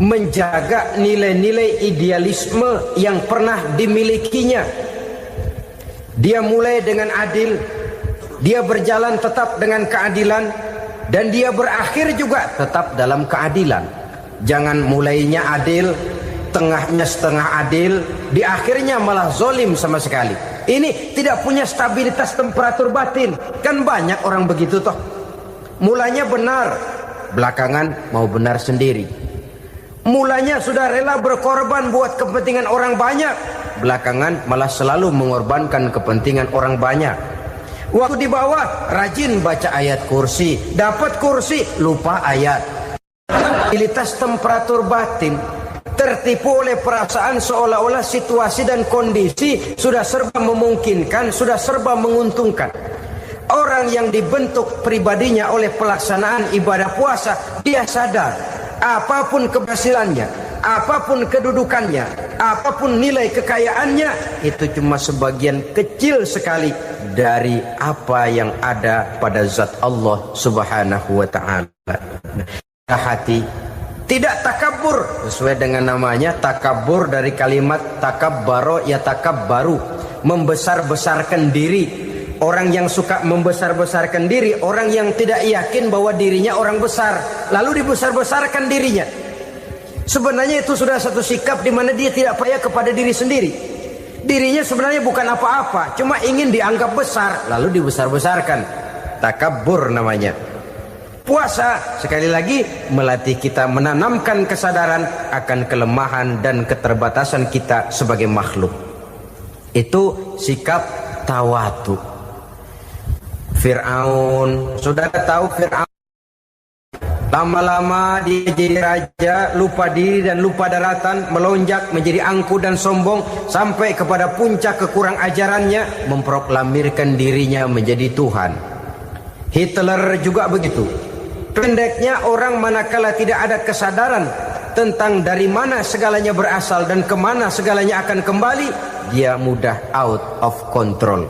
menjaga nilai-nilai idealisme yang pernah dimilikinya. Dia mulai dengan adil, dia berjalan tetap dengan keadilan, dan dia berakhir juga tetap dalam keadilan. Jangan mulainya adil, tengahnya setengah adil, di akhirnya malah zolim sama sekali. Ini tidak punya stabilitas temperatur batin. Kan banyak orang begitu toh. Mulanya benar, belakangan mau benar sendiri. Mulanya sudah rela berkorban buat kepentingan orang banyak, belakangan malah selalu mengorbankan kepentingan orang banyak. Waktu di bawah rajin baca ayat kursi, dapat kursi lupa ayat. Stabilitas temperatur batin tertipu oleh perasaan seolah-olah situasi dan kondisi sudah serba memungkinkan, sudah serba menguntungkan. Orang yang dibentuk pribadinya oleh pelaksanaan ibadah puasa, dia sadar apapun keberhasilannya, apapun kedudukannya, apapun nilai kekayaannya, itu cuma sebagian kecil sekali dari apa yang ada pada zat Allah Subhanahu wa ta'ala. Hati tidak takabur, sesuai dengan namanya takabur dari kalimat takabbaro ya takabbaru, membesar-besarkan diri. Orang yang suka membesar-besarkan diri, orang yang tidak yakin bahwa dirinya orang besar, lalu dibesar-besarkan dirinya. Sebenarnya itu sudah satu sikap di mana dia tidak percaya kepada diri sendiri. Dirinya sebenarnya bukan apa-apa, cuma ingin dianggap besar, lalu dibesar-besarkan. Takabbur namanya. Puasa sekali lagi melatih kita menanamkan kesadaran akan kelemahan dan keterbatasan kita sebagai makhluk. Itu sikap tawadhu. Fir'aun, sudah tahu Fir'aun, lama-lama dia jadi raja, lupa diri dan lupa daratan, melonjak menjadi angkuh dan sombong sampai kepada puncak kekurang ajarannya, memproklamirkan dirinya menjadi Tuhan. Hitler juga begitu. Pendeknya orang manakala tidak ada kesadaran tentang dari mana segalanya berasal dan kemana segalanya akan kembali, dia mudah out of control.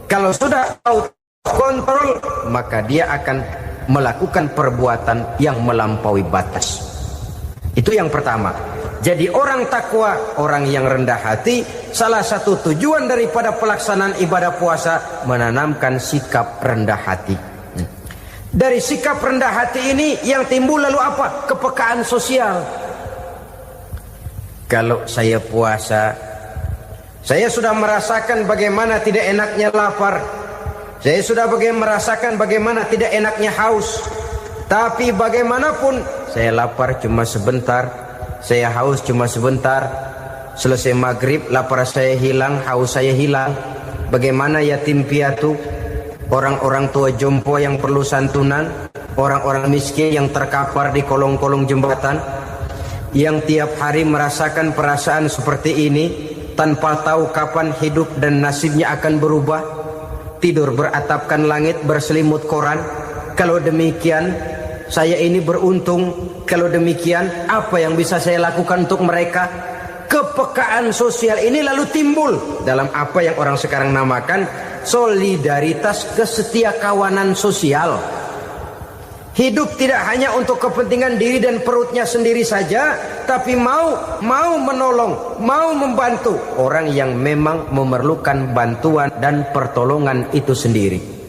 Kalau sudah out of control, maka dia akan melakukan perbuatan yang melampaui batas. Itu yang pertama. Jadi orang takwa, orang yang rendah hati, salah satu tujuan daripada pelaksanaan ibadah puasa menanamkan sikap rendah hati. Dari sikap rendah hati ini yang timbul lalu apa? Kepekaan sosial. Kalau saya puasa, saya sudah merasakan bagaimana tidak enaknya lapar. Saya sudah merasakan bagaimana tidak enaknya haus. Tapi bagaimanapun, saya lapar cuma sebentar, saya haus cuma sebentar. Selesai maghrib, lapar saya hilang, haus saya hilang. Bagaimana yatim piatu, orang-orang tua jompo yang perlu santunan, orang-orang miskin yang terkapar di kolong-kolong jembatan, yang tiap hari merasakan perasaan seperti ini, tanpa tahu kapan hidup dan nasibnya akan berubah, tidur beratapkan langit berselimut koran. Kalau demikian saya ini beruntung, kalau demikian apa yang bisa saya lakukan untuk mereka? Kepekaan sosial ini lalu timbul dalam apa yang orang sekarang namakan solidaritas kesetiakawanan sosial. Hidup tidak hanya untuk kepentingan diri dan perutnya sendiri saja, tapi mau menolong, mau membantu orang yang memang memerlukan bantuan dan pertolongan itu sendiri.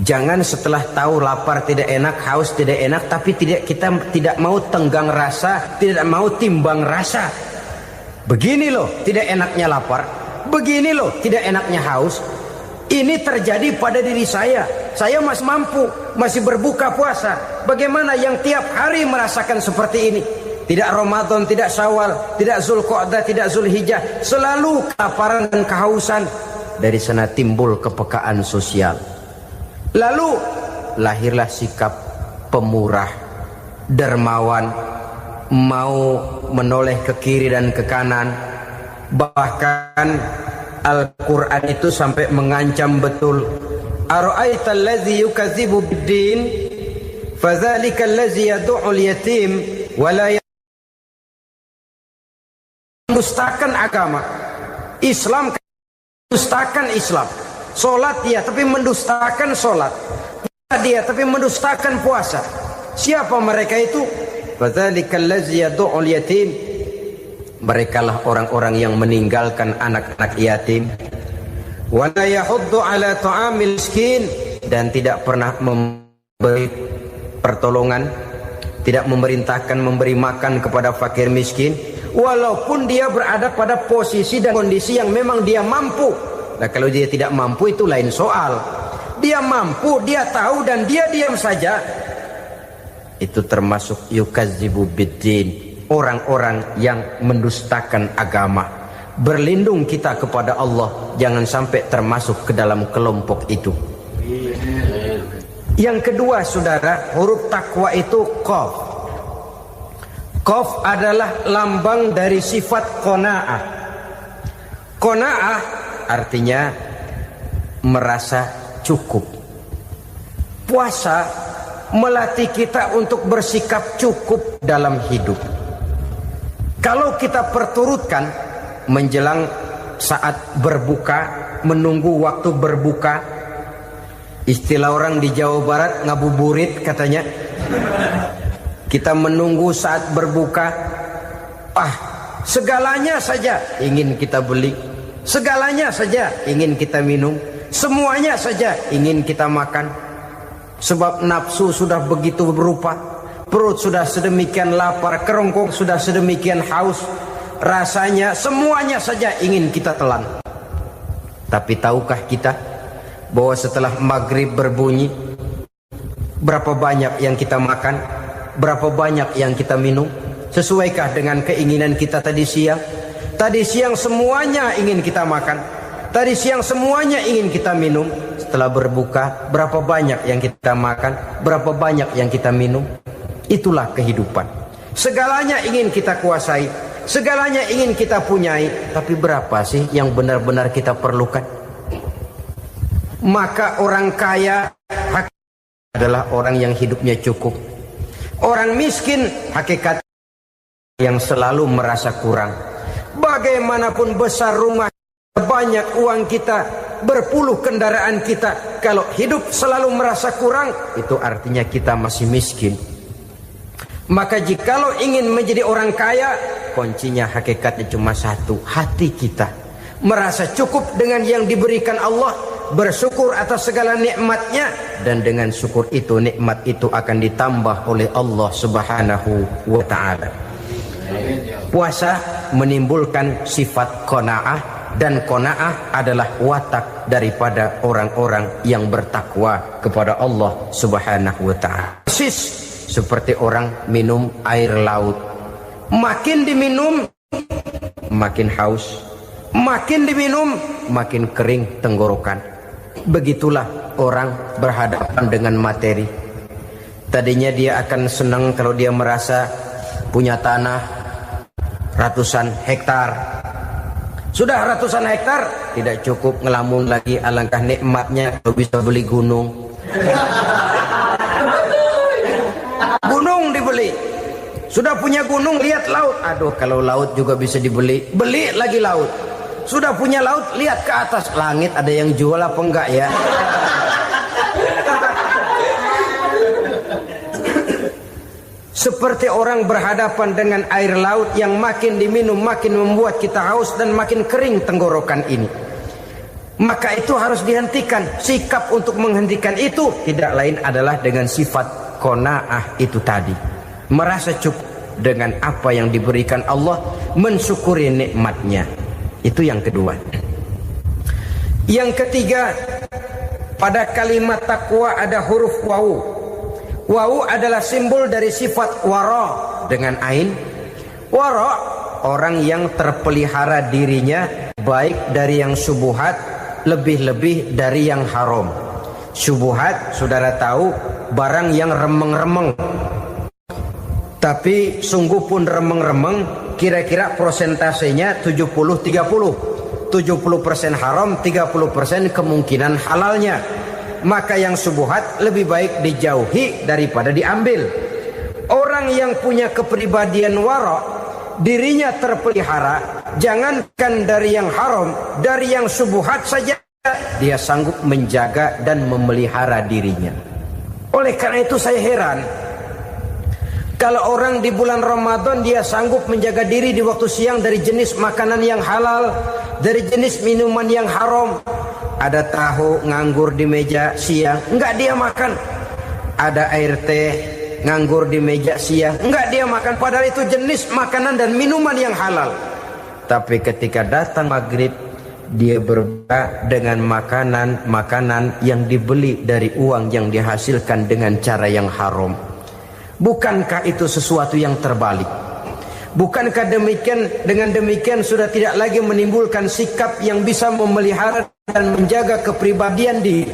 Jangan setelah tahu lapar tidak enak, haus tidak enak, tapi kita tidak mau tenggang rasa, tidak mau timbang rasa. Begini loh tidak enaknya lapar, begini loh tidak enaknya haus. Ini terjadi pada diri saya. Saya masih mampu, masih berbuka puasa. Bagaimana yang tiap hari merasakan seperti ini? Tidak Ramadan, tidak Syawal, tidak Zulqa'dah, tidak Zulhijjah, selalu kelaparan dan kehausan. Dari sana timbul kepekaan sosial. Lalu lahirlah sikap pemurah, dermawan, mau menoleh ke kiri dan ke kanan. Bahkan Al-Quran itu sampai mengancam betul. Ara'aita allazi yukadzibu bid-din fadzalika allazi yad'ul yatim wa la mendustakan agama. Islam mendustakan Islam. Salat dia tapi mendustakan salat. Puasa dia tapi mendustakan puasa. Siapa mereka itu? Fadzalika allazi yad'ul yatim. Merekalah orang-orang yang meninggalkan anak-anak yatim. Wa la yahuddu ala ta'amil miskin, dan tidak pernah memberi pertolongan, tidak memerintahkan memberi makan kepada fakir miskin, walaupun dia berada pada posisi dan kondisi yang memang dia mampu. Nah, kalau dia tidak mampu itu lain soal. Dia mampu, dia tahu dan dia diam saja. Itu termasuk yukadzibu biddin. Orang-orang yang mendustakan agama. Berlindung kita kepada Allah, jangan sampai termasuk ke dalam kelompok itu. Yang kedua saudara, huruf takwa itu qaf. Qaf adalah lambang dari sifat qanaah. Qanaah artinya merasa cukup. Puasa melatih kita untuk bersikap cukup dalam hidup. Kalau kita perturutkan menjelang saat berbuka, menunggu waktu berbuka, istilah orang di Jawa Barat ngabuburit katanya. Kita menunggu saat berbuka, segalanya saja ingin kita beli, segalanya saja ingin kita minum, semuanya saja ingin kita makan. Sebab nafsu sudah begitu berupa. Perut sudah sedemikian lapar, kerongkong sudah sedemikian haus. Rasanya semuanya saja ingin kita telan. Tapi tahukah kita bahwa setelah maghrib berbunyi, berapa banyak yang kita makan, berapa banyak yang kita minum? Sesuaikah dengan keinginan kita tadi siang? Tadi siang semuanya ingin kita makan, tadi siang semuanya ingin kita minum. Setelah berbuka, berapa banyak yang kita makan, berapa banyak yang kita minum? Itulah kehidupan. Segalanya ingin kita kuasai, segalanya ingin kita punyai, tapi berapa sih yang benar-benar kita perlukan? Maka orang kaya adalah orang yang hidupnya cukup. Orang miskin hakikat yang selalu merasa kurang. Bagaimanapun besar rumah, banyak uang kita, berpuluh kendaraan kita, kalau hidup selalu merasa kurang, itu artinya kita masih miskin. Maka jikalau ingin menjadi orang kaya, kuncinya hakikatnya cuma satu, hati kita merasa cukup dengan yang diberikan Allah, bersyukur atas segala nikmatnya, dan dengan syukur itu, nikmat itu akan ditambah oleh Allah Subhanahu wa ta'ala. Puasa menimbulkan sifat qanaah, dan qanaah adalah watak daripada orang-orang yang bertakwa kepada Allah Subhanahu wa ta'ala. Persis seperti orang minum air laut. Makin diminum, makin haus. Makin diminum, makin kering tenggorokan. Begitulah orang berhadapan dengan materi. Tadinya dia akan senang kalau dia merasa punya tanah ratusan hektar, Sudah ratusan hektar, tidak cukup ngelamun lagi, alangkah nikmatnya kalau bisa beli gunung. Gunung dibeli. Sudah punya gunung, lihat laut. Aduh, kalau laut juga bisa dibeli, beli lagi laut. Sudah punya laut, lihat ke atas langit, ada yang jual apa enggak ya? Seperti orang berhadapan dengan air laut yang makin diminum makin membuat kita haus dan makin kering tenggorokan ini. Maka itu harus dihentikan. Sikap untuk menghentikan itu tidak lain adalah dengan sifat qanaah itu tadi. Merasa cukup dengan apa yang diberikan Allah, mensyukuri nikmatnya. Itu yang kedua. Yang ketiga, pada kalimat takwa ada huruf wawu. Wawu adalah simbol dari sifat wara dengan ain. Wara, orang yang terpelihara dirinya baik dari yang syubhat, lebih-lebih dari yang haram. Syubhat, saudara tahu, barang yang remeng-remeng. Tapi sungguh pun remeng-remeng, kira-kira prosentasenya 70-30. 70% haram, 30% kemungkinan halalnya. Maka yang syubhat lebih baik dijauhi daripada diambil. Orang yang punya kepribadian wara, dirinya terpelihara, jangankan dari yang haram, dari yang syubhat saja dia sanggup menjaga dan memelihara dirinya. Oleh karena itu saya heran, kalau orang di bulan Ramadan dia sanggup menjaga diri di waktu siang dari jenis makanan yang halal, dari jenis minuman yang haram. Ada tahu nganggur di meja siang, enggak dia makan. Ada air teh nganggur di meja siang, enggak dia makan. Padahal itu jenis makanan dan minuman yang halal. Tapi ketika datang maghrib, dia berbuka dengan makanan yang dibeli dari uang yang dihasilkan dengan cara yang haram. Bukankah itu sesuatu yang terbalik? Bukankah dengan demikian sudah tidak lagi menimbulkan sikap yang bisa memelihara dan menjaga kepribadian diri?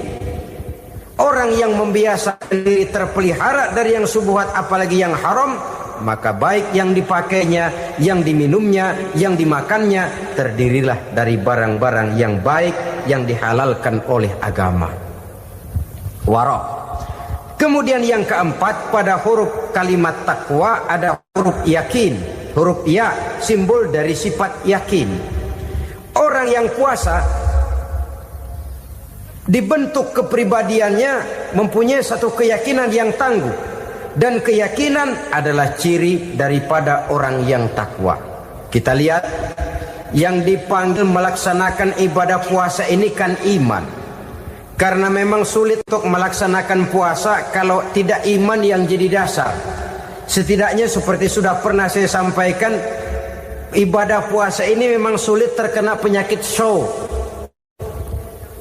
Orang yang membiasakan diri terpelihara dari yang syubhat apalagi yang haram, maka baik yang dipakainya, yang diminumnya, yang dimakannya terdirilah dari barang-barang yang baik yang dihalalkan oleh agama. Wara. Kemudian yang keempat, pada huruf kalimat takwa ada huruf yakin. Huruf ya, simbol dari sifat yakin. Orang yang puasa dibentuk kepribadiannya mempunyai satu keyakinan yang tangguh. Dan keyakinan adalah ciri daripada orang yang takwa. Kita lihat, yang dipanggil melaksanakan ibadah puasa ini kan iman. Karena memang sulit untuk melaksanakan puasa kalau tidak iman yang jadi dasar. Setidaknya seperti sudah pernah saya sampaikan, ibadah puasa ini memang sulit terkena penyakit show.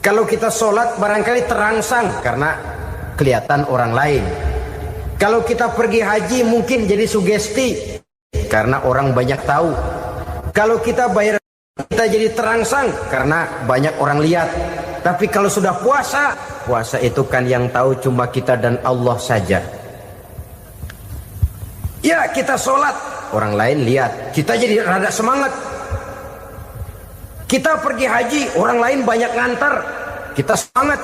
Kalau kita sholat barangkali terangsang karena kelihatan orang lain. Kalau kita pergi haji mungkin jadi sugesti karena orang banyak tahu. Kalau kita bayar kita jadi terangsang karena banyak orang lihat. Tapi kalau sudah puasa, puasa itu kan yang tahu cuma kita dan Allah saja. Ya, kita sholat, orang lain lihat, kita jadi rada semangat. Kita pergi haji, orang lain banyak ngantar, kita semangat.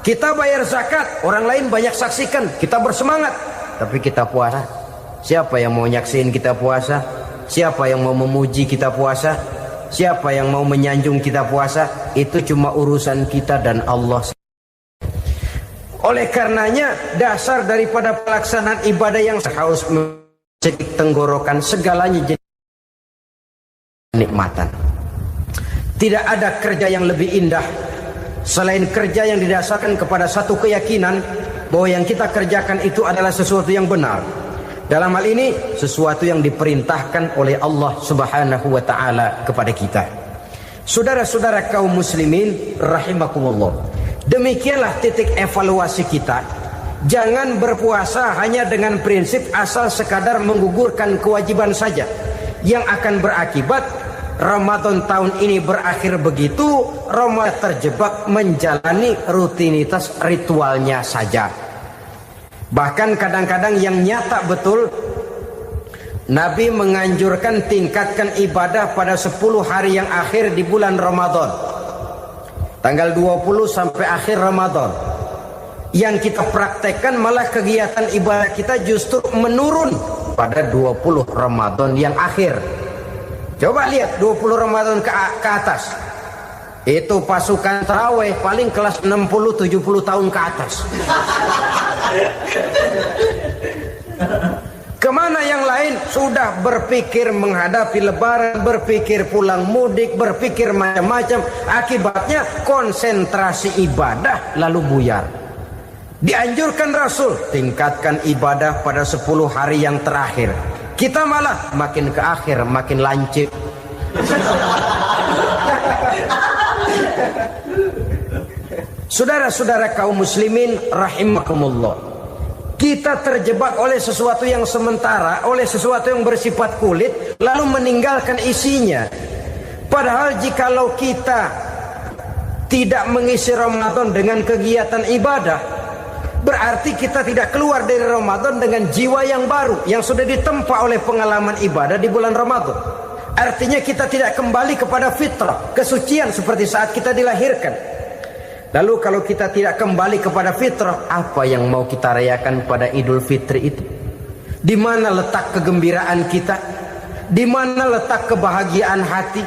Kita bayar zakat, orang lain banyak saksikan, kita bersemangat. Tapi kita puasa, siapa yang mau nyaksiin kita puasa? Siapa yang mau memuji kita puasa? Siapa yang mau menyanjung kita puasa? Itu cuma urusan kita dan Allah. Oleh karenanya, dasar daripada pelaksanaan ibadah yang harus mencegah tenggorokan segalanya jadi nikmatan. Tidak ada kerja yang lebih indah selain kerja yang didasarkan kepada satu keyakinan bahwa yang kita kerjakan itu adalah sesuatu yang benar. Dalam hal ini sesuatu yang diperintahkan oleh Allah Subhanahu wa taala kepada kita. Saudara-saudara kaum muslimin rahimakumullah. Demikianlah titik evaluasi kita. Jangan berpuasa hanya dengan prinsip asal sekadar menggugurkan kewajiban saja, yang akan berakibat Ramadan tahun ini berakhir begitu, Ramadan terjebak menjalani rutinitas ritualnya saja. Bahkan kadang-kadang yang nyata betul, Nabi menganjurkan tingkatkan ibadah pada 10 hari yang akhir di bulan Ramadan. Tanggal 20 sampai akhir Ramadan. Yang kita praktekkan malah kegiatan ibadah kita justru menurun pada 20 Ramadan yang akhir. Coba lihat 20 Ramadan ke atas. Itu pasukan tarawih paling kelas 60-70 tahun ke atas. Kemana yang lain sudah berpikir menghadapi lebaran, berpikir pulang mudik, berpikir macam-macam. Akibatnya konsentrasi ibadah lalu buyar. Dianjurkan Rasul tingkatkan ibadah pada 10 hari yang terakhir. Kita malah makin ke akhir makin lancip. Saudara-saudara kaum muslimin rahimakumullah, kita terjebak oleh sesuatu yang sementara, oleh sesuatu yang bersifat kulit, lalu meninggalkan isinya. Padahal jikalau kita tidak mengisi Ramadan dengan kegiatan ibadah, berarti kita tidak keluar dari Ramadan dengan jiwa yang baru, yang sudah ditempa oleh pengalaman ibadah di bulan Ramadan. Artinya kita tidak kembali kepada fitrah, kesucian seperti saat kita dilahirkan. Lalu kalau kita tidak kembali kepada fitrah, apa yang mau kita rayakan pada Idul Fitri itu? Di mana letak kegembiraan kita? Di mana letak kebahagiaan hati?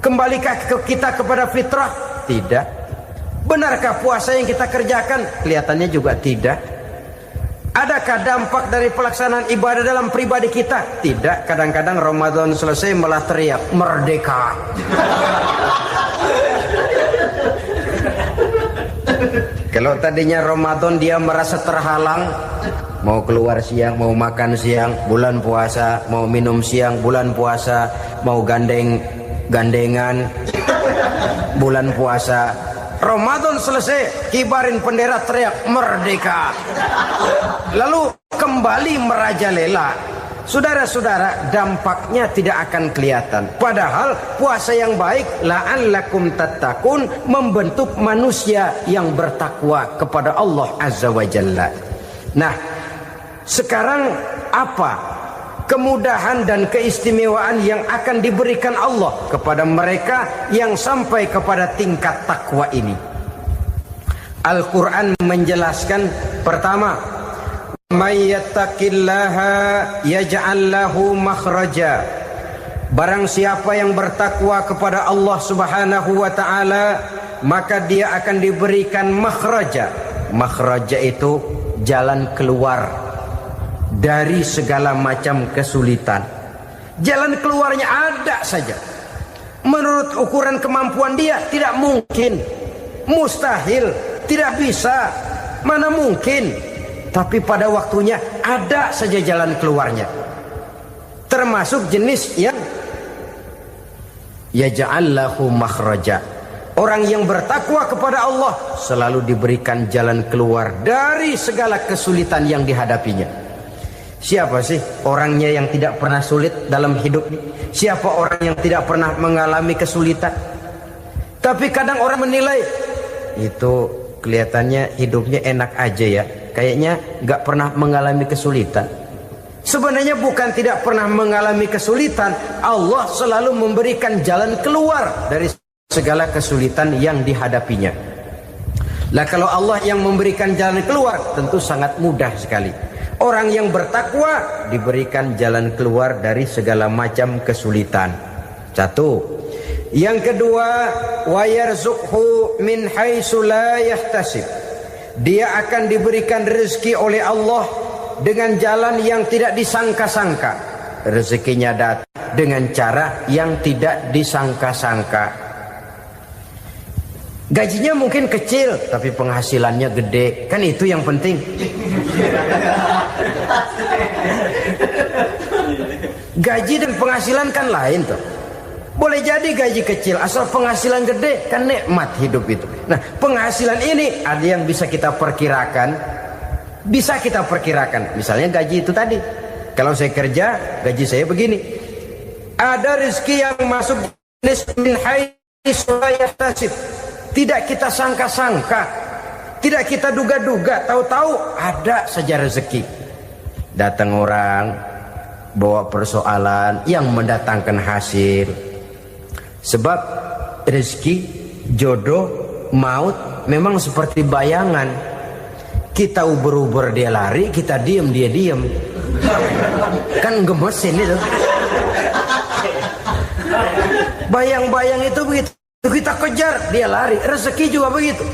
Kembalikah kita kepada fitrah? Tidak. Benarkah puasa yang kita kerjakan? Kelihatannya juga tidak. Adakah dampak dari pelaksanaan ibadah dalam pribadi kita? Tidak. Kadang-kadang Ramadan selesai malah teriak merdeka. Kalau tadinya Ramadan dia merasa terhalang, mau keluar siang, mau makan siang, bulan puasa, mau minum siang, bulan puasa, mau gandengan, bulan puasa. Ramadan selesai, kibarin bendera, teriak merdeka. Lalu kembali merajalela. Saudara-saudara, dampaknya tidak akan kelihatan. Padahal puasa yang baik, la'allakum tattaqun, membentuk manusia yang bertakwa kepada Allah Azza wa Jalla. Nah, sekarang apa kemudahan dan keistimewaan yang akan diberikan Allah kepada mereka yang sampai kepada tingkat takwa ini? Al-Quran menjelaskan, pertama, may yattaqillaha yaj'al lahu makhraja. Barang siapa yang bertakwa kepada Allah Subhanahu wa taala, maka dia akan diberikan makhraja. Makhraja itu jalan keluar dari segala macam kesulitan. Jalan keluarnya ada saja. Menurut ukuran kemampuan dia tidak mungkin, mustahil, tidak bisa, mana mungkin. Tapi pada waktunya ada saja jalan keluarnya. Termasuk jenis yang yaj'al lahu makhraja. Orang yang bertakwa kepada Allah selalu diberikan jalan keluar dari segala kesulitan yang dihadapinya. Siapa sih orangnya yang tidak pernah sulit dalam hidup ini? Siapa orang yang tidak pernah mengalami kesulitan? Tapi kadang orang menilai, itu kelihatannya hidupnya enak aja ya, kayaknya gak pernah mengalami kesulitan. Sebenarnya bukan tidak pernah mengalami kesulitan, Allah selalu memberikan jalan keluar dari segala kesulitan yang dihadapinya. Lah kalau Allah yang memberikan jalan keluar, tentu sangat mudah sekali. Orang yang bertakwa diberikan jalan keluar dari segala macam kesulitan. Satu. Yang kedua, wa yarzuqhu min haitsu la yahtasib. Dia akan diberikan rezeki oleh Allah dengan jalan yang tidak disangka-sangka. Rezekinya datang dengan cara yang tidak disangka-sangka. Gajinya mungkin kecil, tapi penghasilannya gede. Kan itu yang penting. Gaji dan penghasilan kan lain tuh. Boleh jadi gaji kecil, asal penghasilan gede, kan nikmat hidup itu. Nah, penghasilan ini ada yang bisa kita perkirakan. Bisa kita perkirakan. Misalnya gaji itu tadi. Kalau saya kerja, gaji saya begini. Ada rezeki yang masuk jenis min haitsu la yahtasib. Tidak kita sangka-sangka, tidak kita duga-duga, tahu-tahu ada saja rezeki. Datang orang bawa persoalan yang mendatangkan hasil. Sebab rezeki, jodoh, maut memang seperti bayangan. Kita uber-uber dia lari, kita diem dia diem. Kan gemesin itu. Bayang-bayang itu begitu, kita kejar dia lari. Rezeki juga begitu.